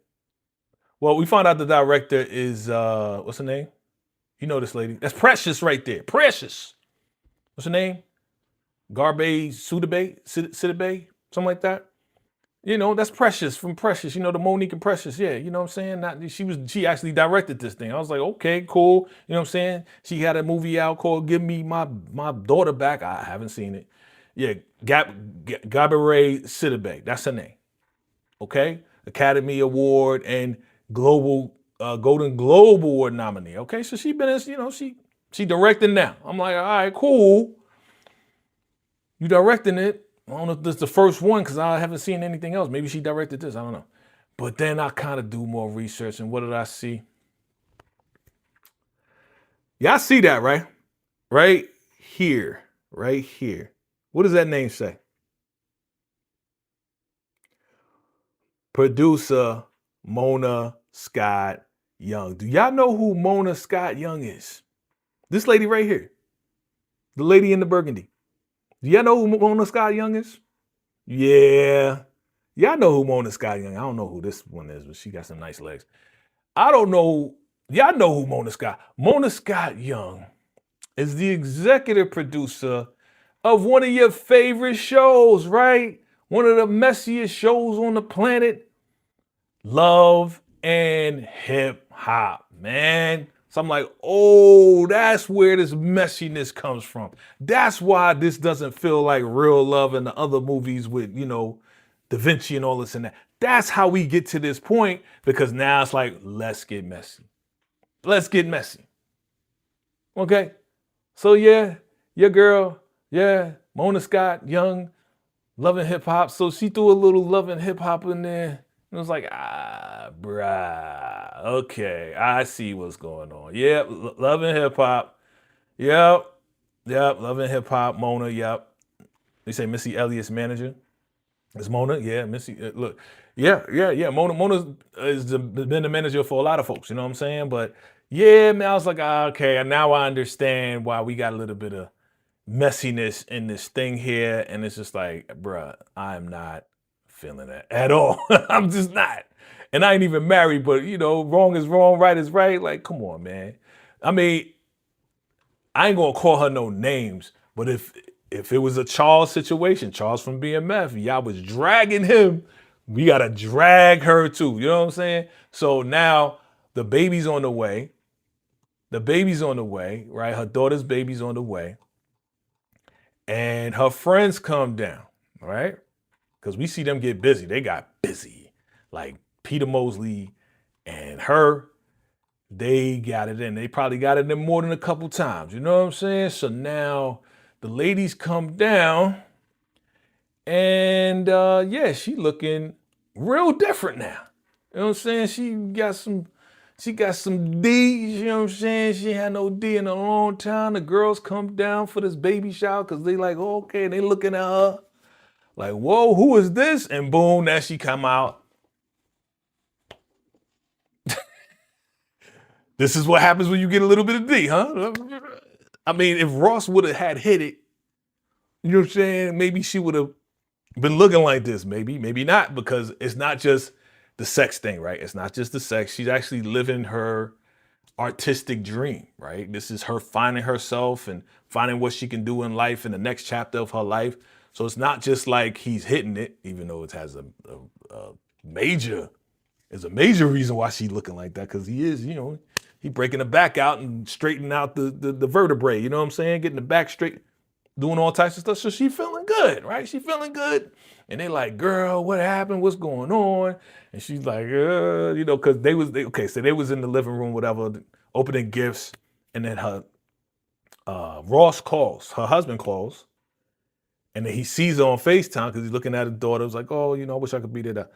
Speaker 4: Well, we found out the director is, what's her name? You know this lady. That's Precious right there. Precious. What's her name? Garbe Sidibe, something like that. You know, that's Precious from Precious. You know, the Monique and Precious. Yeah, you know what I'm saying? She actually directed this thing. I was like, okay, cool. You know what I'm saying? She had a movie out called Give Me My Daughter Back. I haven't seen it. Yeah, Gabourey Sidibe. That's her name. Okay? Academy Award and Golden Globe Award nominee. Okay, so she been in, you know, she directing now. I'm like, all right, cool. You directing it. I don't know if this is the first one because I haven't seen anything else. Maybe she directed this. I don't know. But then I kind of do more research, and what did I see? Y'all see that, right? Right here. What does that name say? Producer Mona Scott Young. Do y'all know who Mona Scott Young is? This lady right here. The lady in the burgundy. Do y'all know who Mona Scott Young is? Yeah. Y'all know who Mona Scott Young is. I don't know who this one is, but she got some nice legs. I don't know. Y'all know who Mona Scott. Mona Scott Young is the executive producer of one of your favorite shows, right? One of the messiest shows on the planet. Love and Hip Hop, man. So I'm like, oh, that's where this messiness comes from. That's why this doesn't feel like Real Love and the other movies with, you know, Da Vinci and all this and that. That's how we get to this point, because now it's like, let's get messy. Let's get messy. Okay? So yeah, your girl, yeah, Mona Scott, young, loving hip hop. So she threw a little loving hip hop in there. It was like, bruh, okay, I see what's going on. Yep, loving hip hop. Yep, loving hip hop. Mona, yep. They say Missy Elliott's manager. It's Mona, yeah, Missy. Look, yeah. Mona has been the manager for a lot of folks. You know what I'm saying? But yeah, man, I was like, okay, and now I understand why we got a little bit of messiness in this thing here, and it's just like, bruh, I'm not feeling that at all. I'm just not. And I ain't even married, but you know, wrong is wrong, right is right. Like, come on, man. I mean, I ain't gonna call her no names, but if it was a Charles situation, Charles from BMF, y'all was dragging him, we gotta drag her too. You know what I'm saying? So now the baby's on the way. The baby's on the way, right? Her daughter's baby's on the way. And her friends come down, right? Because we see them get busy. They got busy. Like Peter Mosley and her, they got it in. They probably got it in more than a couple times. You know what I'm saying? So now the ladies come down, and yeah, she looking real different now. You know what I'm saying? She got some D's, you know what I'm saying? She had no D in a long time. The girls come down for this baby shower because they like, oh, okay, and they looking at her like, whoa, who is this? And boom, now she come out. This is what happens when you get a little bit of D, huh? I mean, if Ross would have had hit it, you know what I'm saying? Maybe she would have been looking like this. Maybe not, because it's not just the sex thing, right? It's not just the sex. She's actually living her artistic dream, right? This is her finding herself and finding what she can do in life in the next chapter of her life. So it's not just like he's hitting it, even though it has a major reason why she's looking like that, because he is, you know, he breaking the back out and straightening out the vertebrae, you know what I'm saying? Getting the back straight, doing all types of stuff. So she feeling good, right? She feeling good. And they like, girl, what happened? What's going on? And she's like, you know, because they was in the living room, whatever, opening gifts. And then her Ross calls, her husband calls. And then he sees her on FaceTime because he's looking at his daughter. He's like, oh, you know, I wish I could be there.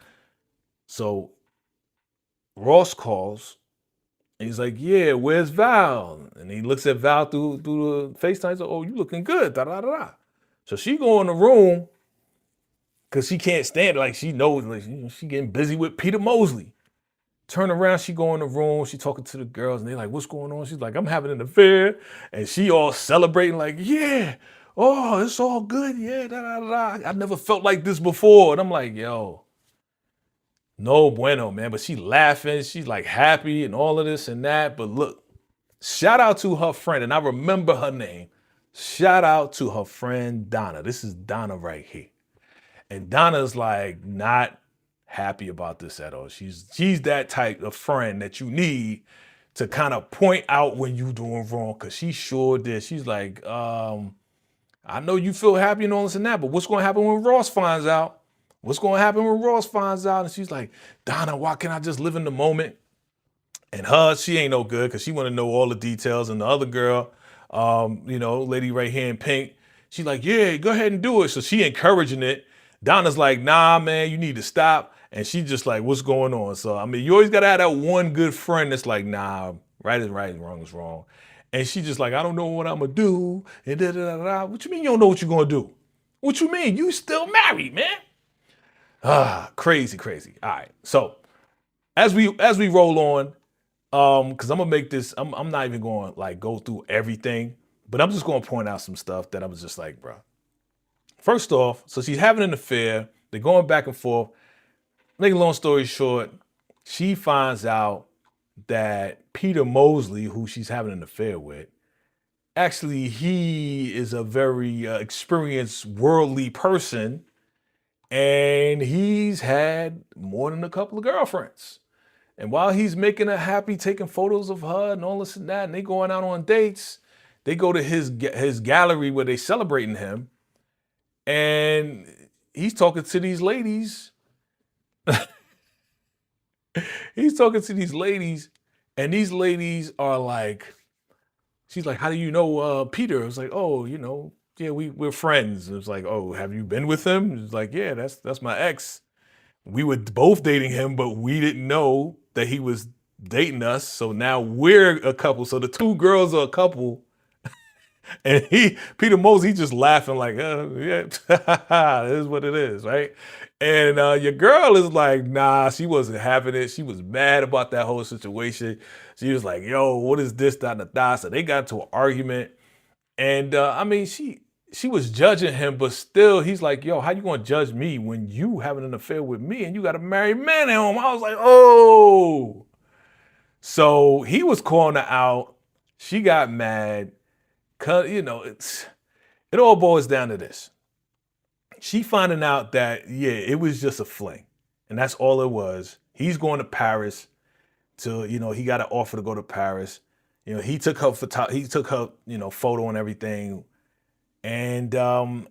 Speaker 4: So Ross calls. And he's like, yeah, where's Val? And he looks at Val through the FaceTime. He's like, oh, you looking good. Da, da, da, da. So she go in the room because she can't stand it. Like, she knows, like, she getting busy with Peter Mosley. Turn around, she go in the room. She talking to the girls, and they like, what's going on? She's like, I'm having an affair. And she all celebrating like, yeah. Oh, it's all good. Yeah, da, da, da. I never felt like this before. And I'm like, yo. No bueno, man. But she laughing. She's like happy and all of this and that. But look, shout out to her friend. And I remember her name. Shout out to her friend, Donna. This is Donna right here. And Donna's like not happy about this at all. She's that type of friend that you need to kind of point out when you doing wrong. Cause she sure did. She's like, I know you feel happy and all this and that, but what's going to happen when Ross finds out? What's going to happen when Ross finds out? And she's like, Donna, why can't I just live in the moment? And her, she ain't no good because she want to know all the details. And the other girl, you know, lady right here in pink, she's like, yeah, go ahead and do it. So she encouraging it. Donna's like, nah, man, you need to stop. And she just like, what's going on? So, I mean, you always got to have that one good friend that's like, nah, right is right and wrong is wrong. And she just like, I don't know what I'm going to do. And da, da, da, da. What you mean you don't know what you're going to do? What you mean? You still married, man. Crazy. All right. So as we roll on, because I'm gonna make this, I'm not even going to like go through everything, but I'm just going to point out some stuff that I was just like, bro. First off, so she's having an affair. They're going back and forth. Make a long story short, she finds out that Peter Mosley, who she's having an affair with, actually he is a very experienced worldly person. And he's had more than a couple of girlfriends. And while he's making her happy, taking photos of her and all this and that, and they going out on dates, they go to his gallery where they celebrating him. And he's talking to these ladies. He's talking to these ladies, and these ladies are like, she's like, how do you know Peter? I was like, oh, yeah, we're friends. It was like, oh, have you been with him? It's like, yeah, that's my ex. We were both dating him, but we didn't know that he was dating us. So now we're a couple. So the two girls are a couple. And Peter Mosley, just laughing like, yeah, it is what it is, right? And your girl is like, nah, she wasn't having it. She was mad about that whole situation. She was like, yo, what is this, da, da, da. So they got into an argument. And I mean, she was judging him, but still, he's like, yo, how you gonna judge me when you having an affair with me and you got a married man at home? I was like, oh. So he was calling her out. She got mad. It all boils down to this. She finding out that, yeah, it was just a fling. And that's all it was. He's going to Paris he got an offer to go to Paris. He took her photo and everything. And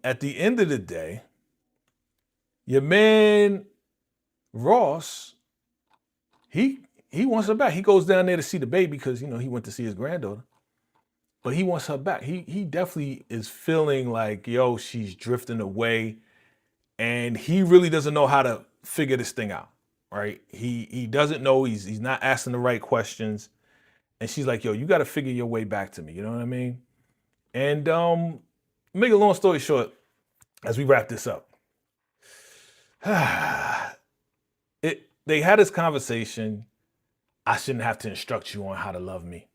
Speaker 4: at the end of the day, your man Ross, he wants her back. He goes down there to see the baby because, he went to see his granddaughter. But he wants her back. He definitely is feeling like, yo, she's drifting away. And he really doesn't know how to figure this thing out, right? He doesn't know. He's not asking the right questions. And she's like, yo, you got to figure your way back to me. You know what I mean? And make a long story short, as we wrap this up, they had this conversation. I shouldn't have to instruct you on how to love me.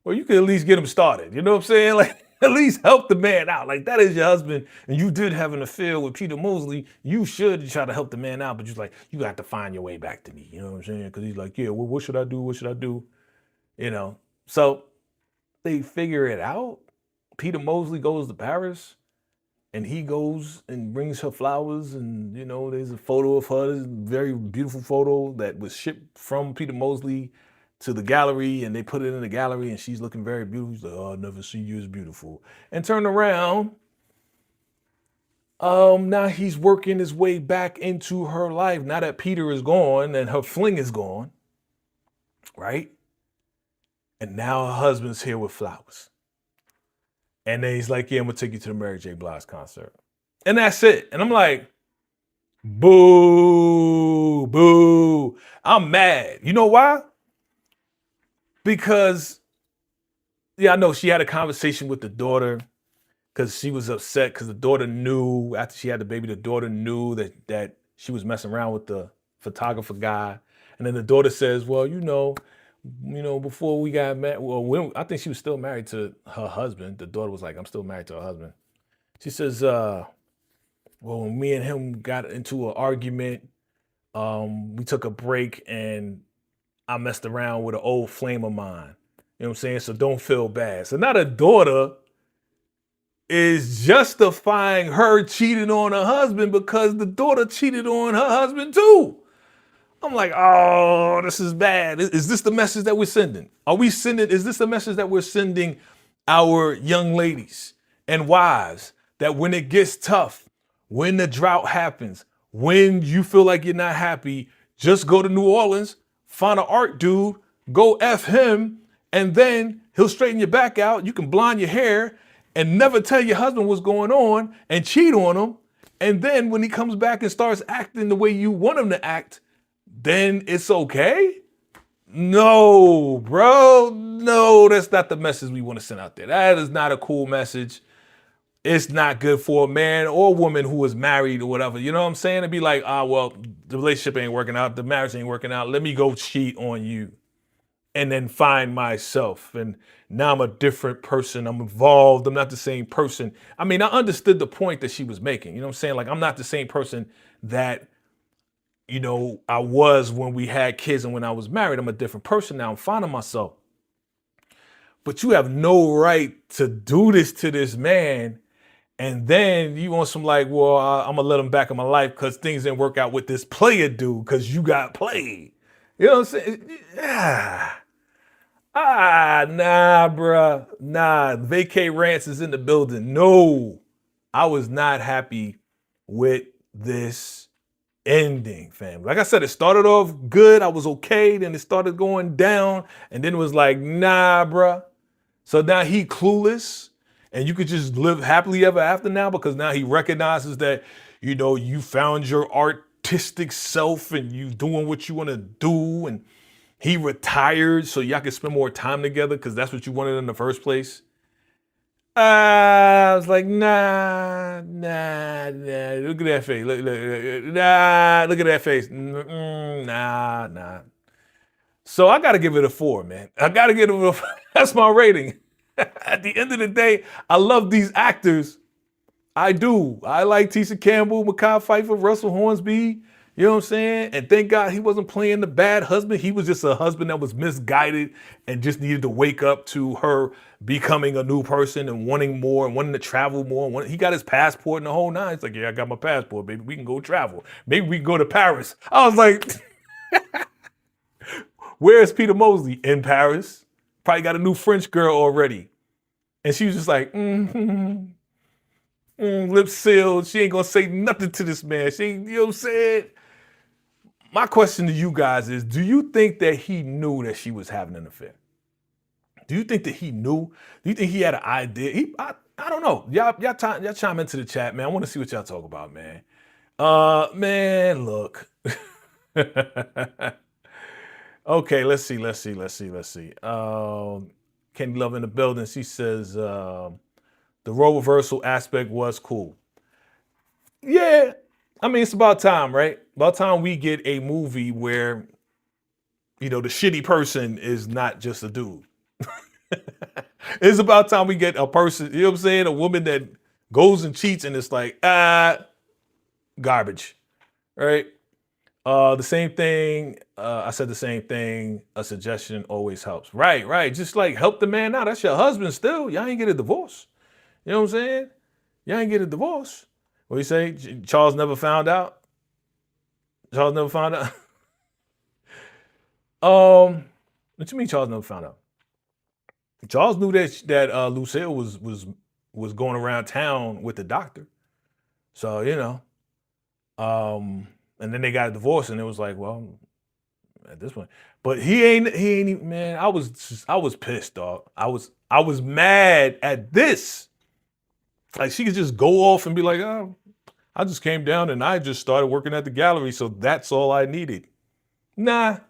Speaker 4: Well, you could at least get him started. You know what I'm saying? Like, at least help the man out. Like, that is your husband, and you did have an affair with Peter Mosley. You should try to help the man out, but you're like, you got to find your way back to me. You know what I'm saying? Because he's like, yeah, well, what should I do? What should I do? So they figure it out. Peter Mosley goes to Paris, and he goes and brings her flowers, and, there's a photo of her, this very beautiful photo that was shipped from Peter Mosley to the gallery, and they put it in the gallery, and she's looking very beautiful. She's like, oh, I've never seen you as beautiful. And turn around, now he's working his way back into her life, now that Peter is gone and her fling is gone, right? And now her husband's here with flowers. And then he's like, yeah, I'm gonna take you to the Mary J. Blige concert. And that's it. And I'm like, boo, boo. I'm mad. You know why? Because, I know she had a conversation with the daughter because she was upset because the daughter knew, after she had the baby, the daughter knew that she was messing around with the photographer guy. And then the daughter says, well, before we got married, I think she was still married to her husband. The daughter was like, I'm still married to her husband. She says, when me and him got into an argument, we took a break and I messed around with an old flame of mine. You know what I'm saying? So don't feel bad. So now the daughter is justifying her cheating on her husband because the daughter cheated on her husband too. I'm like, oh, this is bad. Is this the message that we're sending? Is this the message that we're sending our young ladies and wives, that when it gets tough, when the drought happens, when you feel like you're not happy, just go to New Orleans, find an art dude, go F him, and then he'll straighten your back out. You can blonde your hair and never tell your husband what's going on and cheat on him. And then when he comes back and starts acting the way you want him to act, then it's okay? No, bro. No, that's not the message we want to send out there. That is not a cool message. It's not good for a man or woman who is married or whatever. You know what I'm saying? It'd be like, well, the relationship ain't working out. The marriage ain't working out. Let me go cheat on you and then find myself. And now I'm a different person. I'm evolved. I'm not the same person. I mean, I understood the point that she was making. You know what I'm saying? Like, I'm not the same person that, I was when we had kids and when I was married. I'm a different person now. I'm finding myself. But you have no right to do this to this man. And then you want some like, well, I'm going to let him back in my life because things didn't work out with this player dude because you got played. You know what I'm saying? Nah, bruh. Nah, Vacay Rants is in the building. No, I was not happy with this ending, fam. Like I said, it started off good. I was okay. Then it started going down. And then it was like, nah, bruh. So now he clueless. And you could just live happily ever after now because now he recognizes that, you know, you found your artistic self and you doing what you want to do. And he retired so y'all can spend more time together because that's what you wanted in the first place. I was like, nah. Look at that face. Look at that face. Nah. So I got to give it a 4, man. I got to give it a 4. That's my rating. At the end of the day, I love these actors. I do. I like Tisha Campbell, Mekhi Phifer, Russell Hornsby. You know what I'm saying? And thank God he wasn't playing the bad husband. He was just a husband that was misguided and just needed to wake up to her becoming a new person and wanting more and wanting to travel more. He got his passport and the whole nine. He's like, yeah, I got my passport, baby. We can go travel. Maybe we can go to Paris. I was like, where's Peter Mosley? In Paris. Probably got a new French girl already. And she was just like, lips sealed. She ain't gonna say nothing to this man. She ain't, you know what I'm saying? My question to you guys is, do you think that he knew that she was having an affair? Do you think that he knew? Do you think he had an idea? I don't know. Y'all chime into the chat, man. I want to see what y'all talk about, man. Man, look. Okay, let's see. Candy Love in the building. She says the role reversal aspect was cool. Yeah, I mean, it's about time, right? About time we get a movie where, you know, the shitty person is not just a dude. It's about time we get a person, you know what I'm saying? A woman that goes and cheats and it's like, garbage, right? The same thing, I said the same thing, a suggestion always helps. Right. Just like help the man out. That's your husband still. Y'all ain't get a divorce. You know what I'm saying? Y'all ain't get a divorce. What do you say? Charles never found out? Charles never found out? What you mean Charles never found out? Charles knew that Lucille was going around town with the doctor. So, you know, and then they got a divorce and it was like, well, at this point, but he ain't even, man, I was pissed, dog. I was mad at this. Like she could just go off and be like, oh, I just came down and I just started working at the gallery. So that's all I needed. Nah,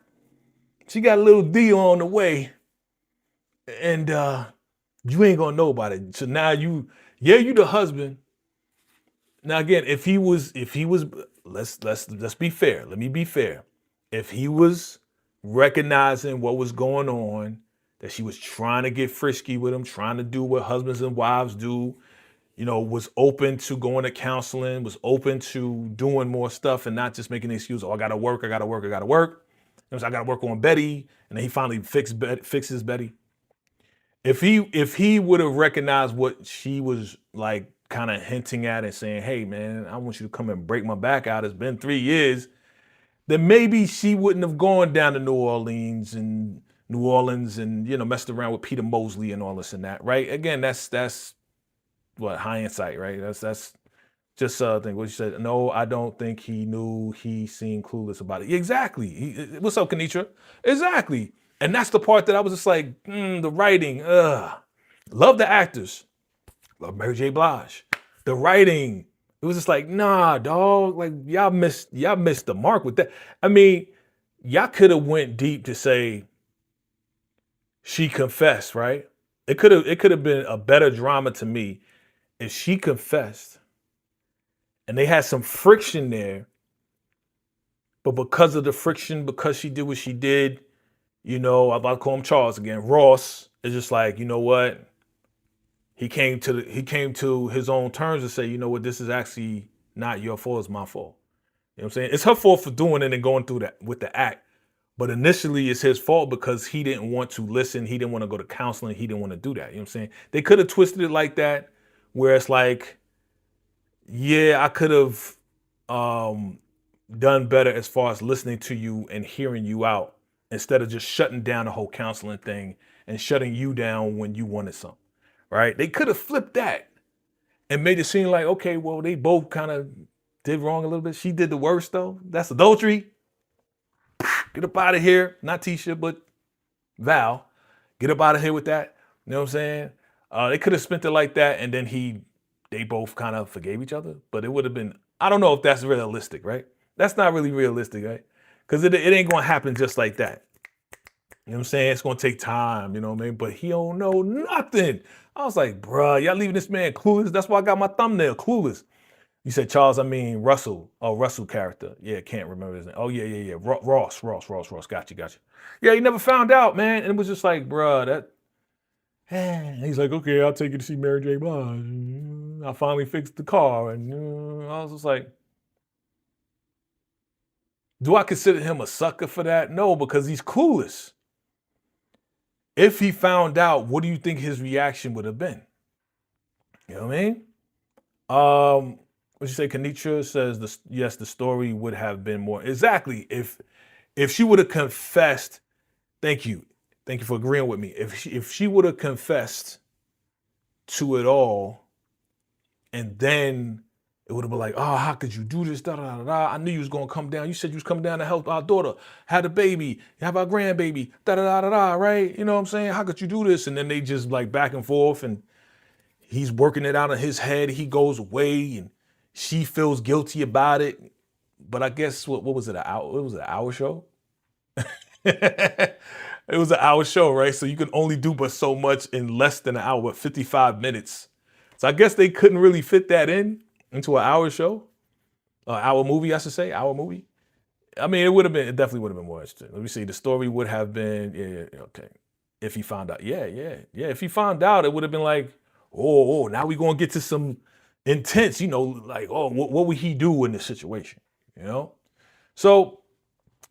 Speaker 4: she got a little deal on the way and, you ain't gonna know about it. So now you the husband. Now again, if he was, let's be fair. Let me be fair. If he was recognizing what was going on, that she was trying to get frisky with him, trying to do what husbands and wives do, you know, was open to going to counseling, was open to doing more stuff and not just making an excuse, oh, I gotta work. You know, I gotta work on Betty. And then he finally fixes Betty. If he would have recognized what she was like kind of hinting at and saying, hey man, I want you to come and break my back out. It's been 3 years. Then maybe she wouldn't have gone down to New Orleans and, you know, messed around with Peter Mosley and all this and that, right? Again, that's what, hindsight, right? That's just thing. What you said, no, I don't think he knew. He seemed clueless about it. Exactly. What's up, Kenitra? Exactly. And that's the part that I was just like, the writing, love the actors. Love Mary J. Blige. The writing, it was just like, nah, dog. Like y'all missed the mark with that. I mean, y'all could have went deep to say she confessed, right? It could have been a better drama to me if she confessed and they had some friction there. But because of the friction, because she did what she did, you know, I'm about to call him Charles again. Ross is just like, you know what? He came to his own terms and say, you know what, this is actually not your fault, it's my fault. You know what I'm saying? It's her fault for doing it and going through that with the act. But initially it's his fault because he didn't want to listen. He didn't want to go to counseling. He didn't want to do that. You know what I'm saying? They could have twisted it like that, where it's like, yeah, I could have done better as far as listening to you and hearing you out instead of just shutting down the whole counseling thing and shutting you down when you wanted something. Right? They could have flipped that and made it seem like, okay, well, they both kind of did wrong a little bit. She did the worst though. That's adultery. Get up out of here. Not Tisha, but Val. Get up out of here with that. You know what I'm saying? They could have spent it like that, and then they both kind of forgave each other. But it would have been, I don't know if that's realistic, right? That's not really realistic, right? Because it ain't gonna happen just like that. You know what I'm saying? It's gonna take time, you know what I mean? But he don't know nothing. I was like, bruh, y'all leaving this man clueless. That's why I got my thumbnail, clueless. You said Charles, I mean Russell. Oh, Russell character. Yeah, can't remember his name. Oh, yeah. Ross. Got you. Yeah, he never found out, man. And it was just like, bruh, that. He's like, okay, I'll take you to see Mary J. Blige. I finally fixed the car. And I was just like, do I consider him a sucker for that? No, because he's clueless. If he found out, what do you think his reaction would have been? You know what I mean? What you say? Kanitra says, yes, the story would have been more. Exactly. If she would have confessed, thank you for agreeing with me. If she would have confessed to it all, and then it would have been like, oh, how could you do this? Da, da, da, da. I knew you was going to come down. You said you was coming down to help our daughter, had a baby, have our grandbaby, da, da, da, da, da, right? You know what I'm saying? How could you do this? And then they just like back and forth, and he's working it out in his head. He goes away, and she feels guilty about it. But I guess, what was it, an hour show? It was an hour show, right? So you can only do but so much in less than an hour, 55 minutes. So I guess they couldn't really fit that into an hour show. Hour movie, I should say, hour movie. I mean, it definitely would have been more interesting. Let me see, the story would have been, yeah, okay. If he found out, yeah. If he found out, it would have been like, oh, now we're going to get to some intense, like, oh, what would he do in this situation, So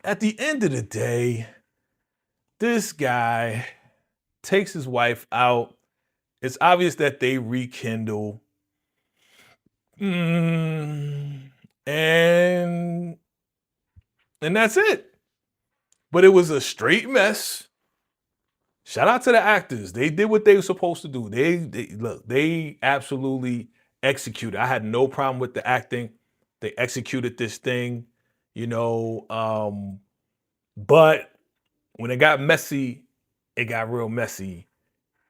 Speaker 4: at the end of the day, this guy takes his wife out. It's obvious that they rekindle. And that's it. But it was a straight mess. Shout out to the actors. They did what they were supposed to do. They absolutely executed. I had no problem with the acting. They executed this thing, but when it got messy, it got real messy.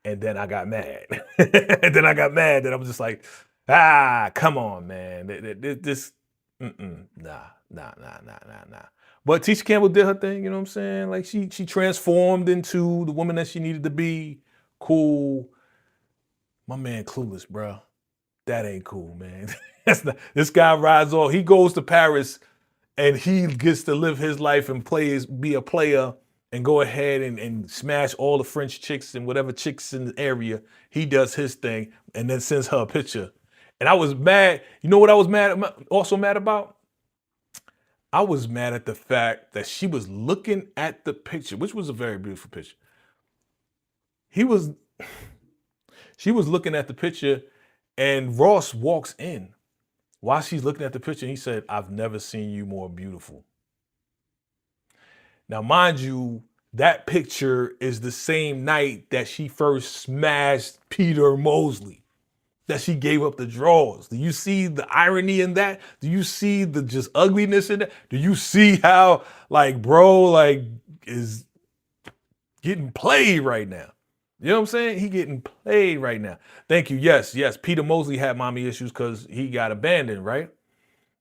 Speaker 4: And then I got mad. And I was just like, come on, man. Nah. But Tisha Campbell did her thing, you know what I'm saying? Like she transformed into the woman that she needed to be. Cool. My man clueless, bro. That ain't cool, man. This guy rides off. He goes to Paris and he gets to live his life and be a player and go ahead and smash all the French chicks and whatever chicks in the area. He does his thing and then sends her a picture. And I was mad. You know what I was also mad about? I was mad at the fact that she was looking at the picture, which was a very beautiful picture. She was looking at the picture, and Ross walks in while she's looking at the picture, and he said, "I've never seen you more beautiful." Now, mind you, that picture is the same night that she first smashed Peter Mosley, that she gave up the drawers. Do you see the irony in that? Do you see the just ugliness in that? Do you see how, bro, is getting played right now? You know what I'm saying? He getting played right now. Thank you. Yes. Peter Mosley had mommy issues because he got abandoned, right?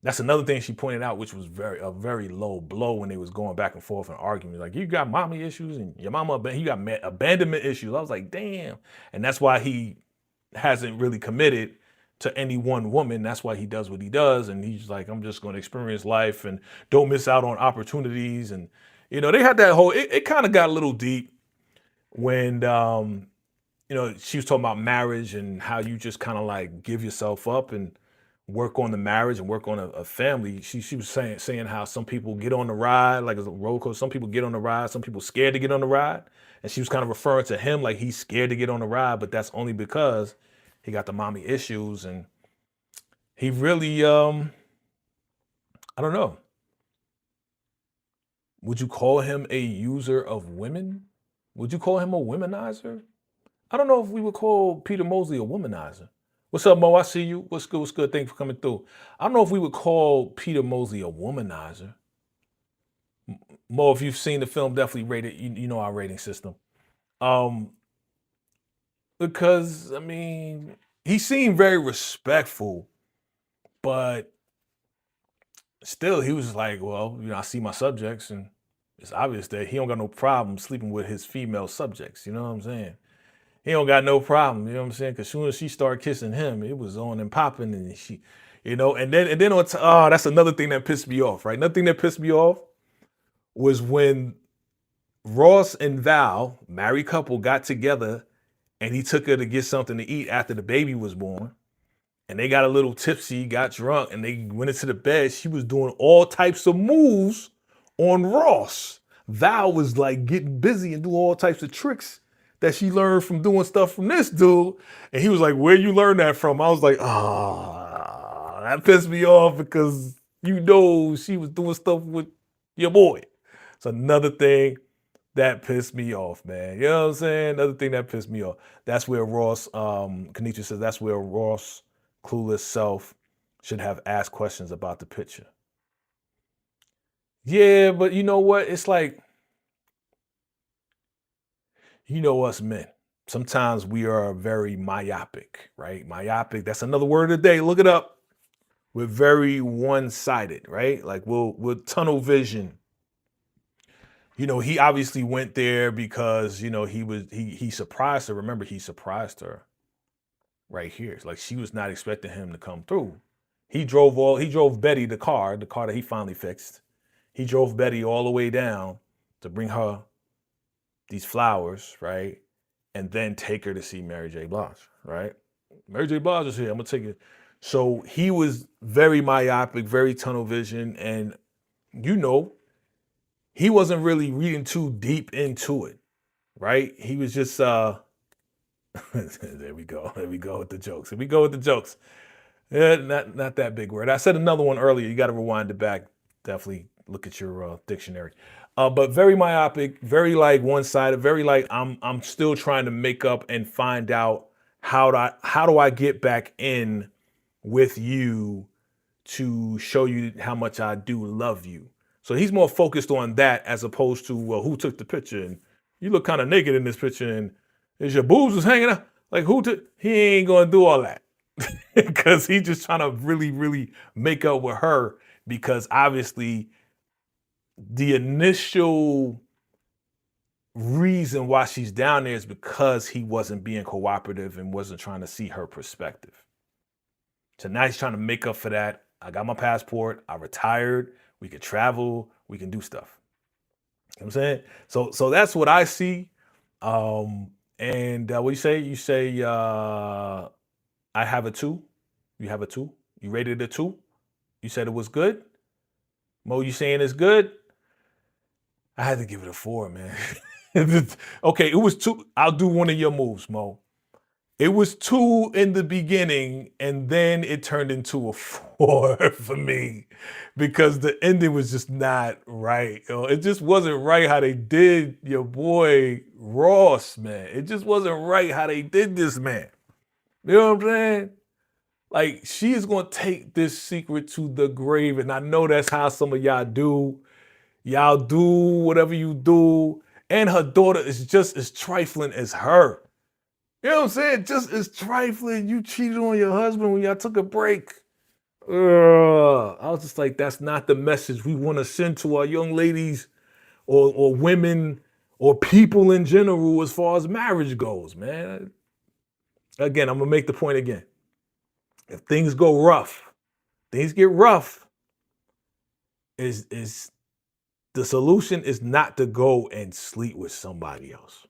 Speaker 4: That's another thing she pointed out, which was a very low blow when they was going back and forth and arguing. Like, you got mommy issues and your mama, he got abandonment issues. I was like, damn. And that's why he hasn't really committed to any one woman. That's why he does what he does. And he's like, I'm just going to experience life and don't miss out on opportunities. And, they had that whole, it kind of got a little deep when, she was talking about marriage and how you just kind of like give yourself up and work on the marriage and work on a family. She was saying how some people get on the ride, like as a roller coaster, some people get on the ride, some people scared to get on the ride. And she was kind of referring to him like he's scared to get on the ride, but that's only because he got the mommy issues. And he really, I don't know. Would you call him a user of women? Would you call him a womanizer? I don't know if we would call Peter Mosley a womanizer. What's up, Mo? I see you. What's good? What's good? Thanks for coming through. I don't know if we would call Peter Mosley a womanizer. Mo, if you've seen the film, definitely rate it. You know our rating system. Because I mean, he seemed very respectful, but still, he was like, well, I see my subjects, and it's obvious that he don't got no problem sleeping with his female subjects. You know what I'm saying? He don't got no problem. You know what I'm saying? Because soon as she started kissing him, it was on and popping, and she, and then that's another thing that pissed me off. Right? Another thing that pissed me off was when Ross and Val, married couple, got together, and he took her to get something to eat after the baby was born. And they got a little tipsy, got drunk, and they went into the bed. She was doing all types of moves on Ross. Val was like getting busy and doing all types of tricks that she learned from doing stuff from this dude. And he was like, where you learn that from? I was like, that pissed me off because she was doing stuff with your boy. It's another thing that pissed me off, man. You know what I'm saying? Another thing that pissed me off. That's where Ross, Kanisha says, that's where Ross' clueless self should have asked questions about the picture. Yeah, but you know what? It's like, us men. Sometimes we are very myopic, right? Myopic, that's another word of the day. Look it up. We're very one-sided, right? Like we'll tunnel vision. He obviously went there because, he surprised her. Remember, he surprised her right here. It's like she was not expecting him to come through. He drove Betty the car that he finally fixed. He drove Betty all the way down to bring her these flowers, right? And then take her to see Mary J. Blige, right? Mary J. Blige is here. I'm gonna take it. So he was very myopic, very tunnel vision, and he wasn't really reading too deep into it, right? He was just there we go with the jokes. Yeah, not that big word. I said another one earlier. You got to rewind it back. Definitely look at your dictionary. But very myopic, very like one-sided, very like I'm still trying to make up and find out how do I get back in with you to show you how much I do love you. So he's more focused on that as opposed to, well, who took the picture? And you look kind of naked in this picture, and is your boobs was hanging out? Like he ain't gonna do all that. Because he's just trying to really, really make up with her, because obviously the initial reason why she's down there is because he wasn't being cooperative and wasn't trying to see her perspective. So now he's trying to make up for that. I got my passport. I retired. We can travel. We can do stuff. You know what I'm saying? So that's what I see. And what do you say? You say, I have a 2. You have a 2. You rated it a 2. You said it was good. Mo, you saying it's good? I had to give it a 4, man. Okay, it was 2. I'll do one of your moves, Mo. It was 2 in the beginning, and then it turned into a 4 for me because the ending was just not right. It just wasn't right how they did your boy Ross, man. It just wasn't right how they did this, man. You know what I'm saying? Like, she is going to take this secret to the grave, and I know that's how some of y'all do. Y'all do whatever you do, and her daughter is just as trifling as her. You know what I'm saying? Just as trifling. You cheated on your husband when y'all took a break. I was just like, that's not the message we want to send to our young ladies or women or people in general as far as marriage goes, man. Again, I'm going to make the point again. If things go rough, things get rough, is the solution is not to go and sleep with somebody else.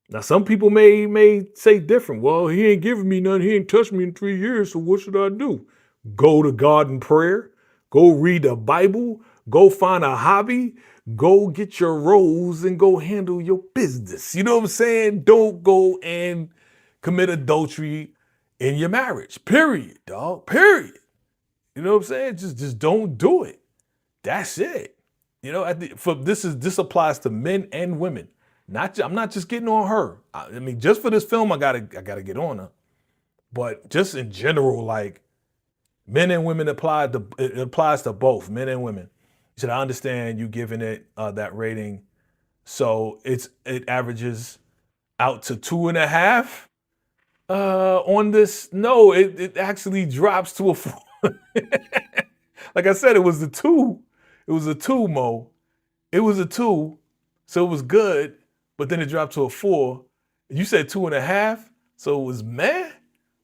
Speaker 4: Now, some people may say different. Well, he ain't giving me nothing. He ain't touched me in 3 years, so what should I do? Go to God in prayer. Go read the Bible. Go find a hobby. Go get your rose and go handle your business. You know what I'm saying? Don't go and commit adultery in your marriage. Period, dog. Period. You know what I'm saying? Just don't do it. That's it. You know, this applies to men and women. I'm not just getting on her. I mean, just for this film, I gotta get on her. But just in general, like men and women it applies to both men and women. You said, I understand you giving it that rating. So it averages out to 2.5 on this. No, it actually drops to a 4. Like I said, it was a 2. It was a 2, Mo. It was a 2, so it was good, but then it dropped to a 4. You said 2.5, so it was meh?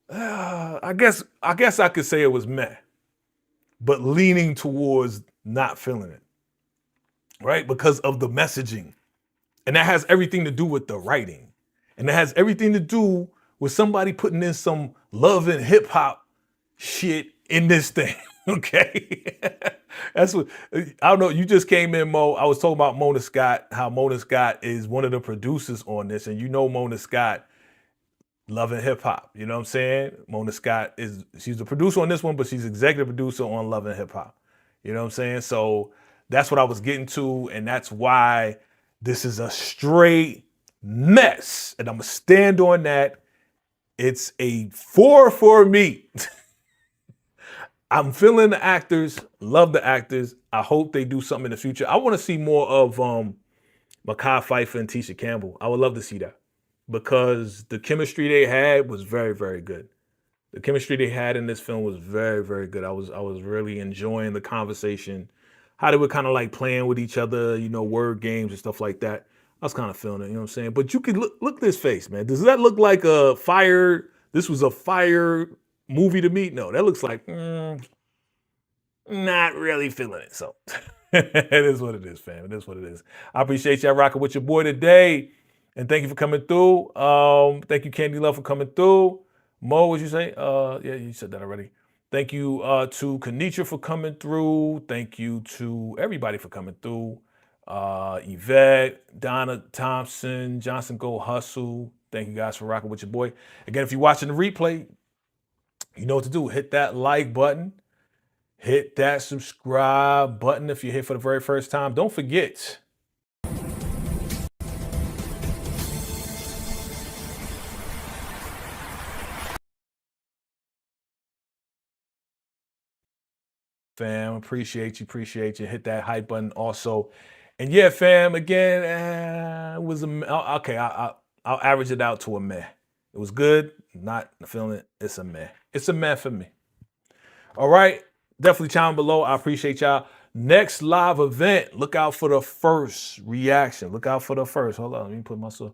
Speaker 4: I guess I could say it was meh, but leaning towards not feeling it, right? Because of the messaging. And that has everything to do with the writing. And it has everything to do with somebody putting in some love and hip hop shit in this thing, okay? That's what, I don't know, you just came in, Mo. I was talking about Mona Scott, how Mona Scott is one of the producers on this, and you know Mona Scott, love and hip hop, you know what I'm saying? Mona Scott she's the producer on this one, but she's executive producer on Love and Hip Hop. You know what I'm saying? So that's what I was getting to, and that's why this is a straight mess. And I'm gonna stand on that. It's a 4 for me. I'm feeling the actors, love the actors. I hope they do something in the future. I want to see more of Mekhi Phifer and Tisha Campbell. I would love to see that because the chemistry they had was very, very good. The chemistry they had in this film was very, very good. I was really enjoying the conversation, how they were kind of like playing with each other, you know, word games and stuff like that. I was kind of feeling it, you know what I'm saying? But you could look at this face, man. Does that look like this was a fire movie to me? No, that looks like, not really feeling it. So it is what it is, fam. It is what it is. I appreciate y'all rocking with your boy today. And thank you for coming through. Thank you, Candy Love, for coming through. Mo, what'd you say? Yeah, you said that already. Thank you to Kanitra for coming through. Thank you to everybody for coming through. Yvette, Donna Thompson, Johnson Go Hustle. Thank you guys for rocking with your boy. Again, if you're watching the replay, you know what to do. Hit that like button. Hit that subscribe button if you're here for the very first time. Don't forget. Fam, appreciate you. Hit that hype button also. And yeah, fam, again, it was okay. I'll average it out to a meh. It was good, not feeling it. It's a meh. It's a meh for me. All right, definitely chime below. I appreciate y'all. Next live event, look out for the first reaction. Look out for the first. Hold on, let me put myself.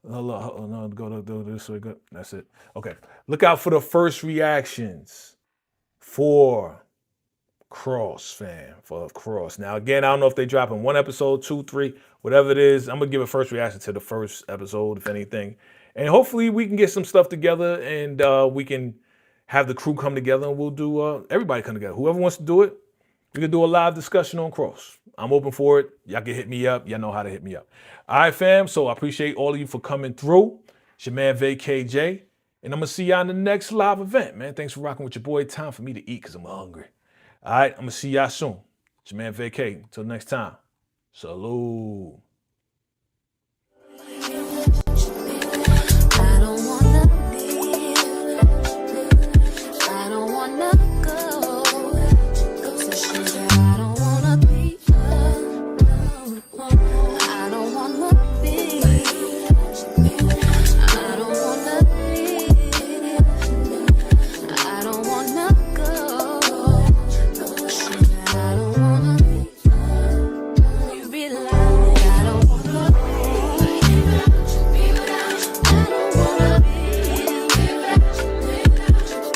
Speaker 4: Hold on, no, go this way. Good. That's it. Okay, look out for the first reactions for Cross, fam, for Cross. Now, again, I don't know if they drop in 1 episode, 2, 3, whatever it is. I'm going to give a first reaction to the first episode, if anything. And hopefully we can get some stuff together and we can have the crew come together and we'll do, everybody come together. Whoever wants to do it, we can do a live discussion on Cross. I'm open for it. Y'all can hit me up. Y'all know how to hit me up. All right, fam. So I appreciate all of you for coming through. It's your man, VACAY-J. And I'm going to see y'all in the next live event, man. Thanks for rocking with your boy. Time for me to eat because I'm hungry. All right, I'm going to see y'all soon. It's your man, VACAY. Until next time. Salute.
Speaker 2: I don't wanna leave. I don't wanna go. I don't wanna be. I don't wanna be. I don't wanna leave. I don't wanna go. I don't wanna be. You be like, I don't wanna be.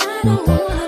Speaker 2: I don't wanna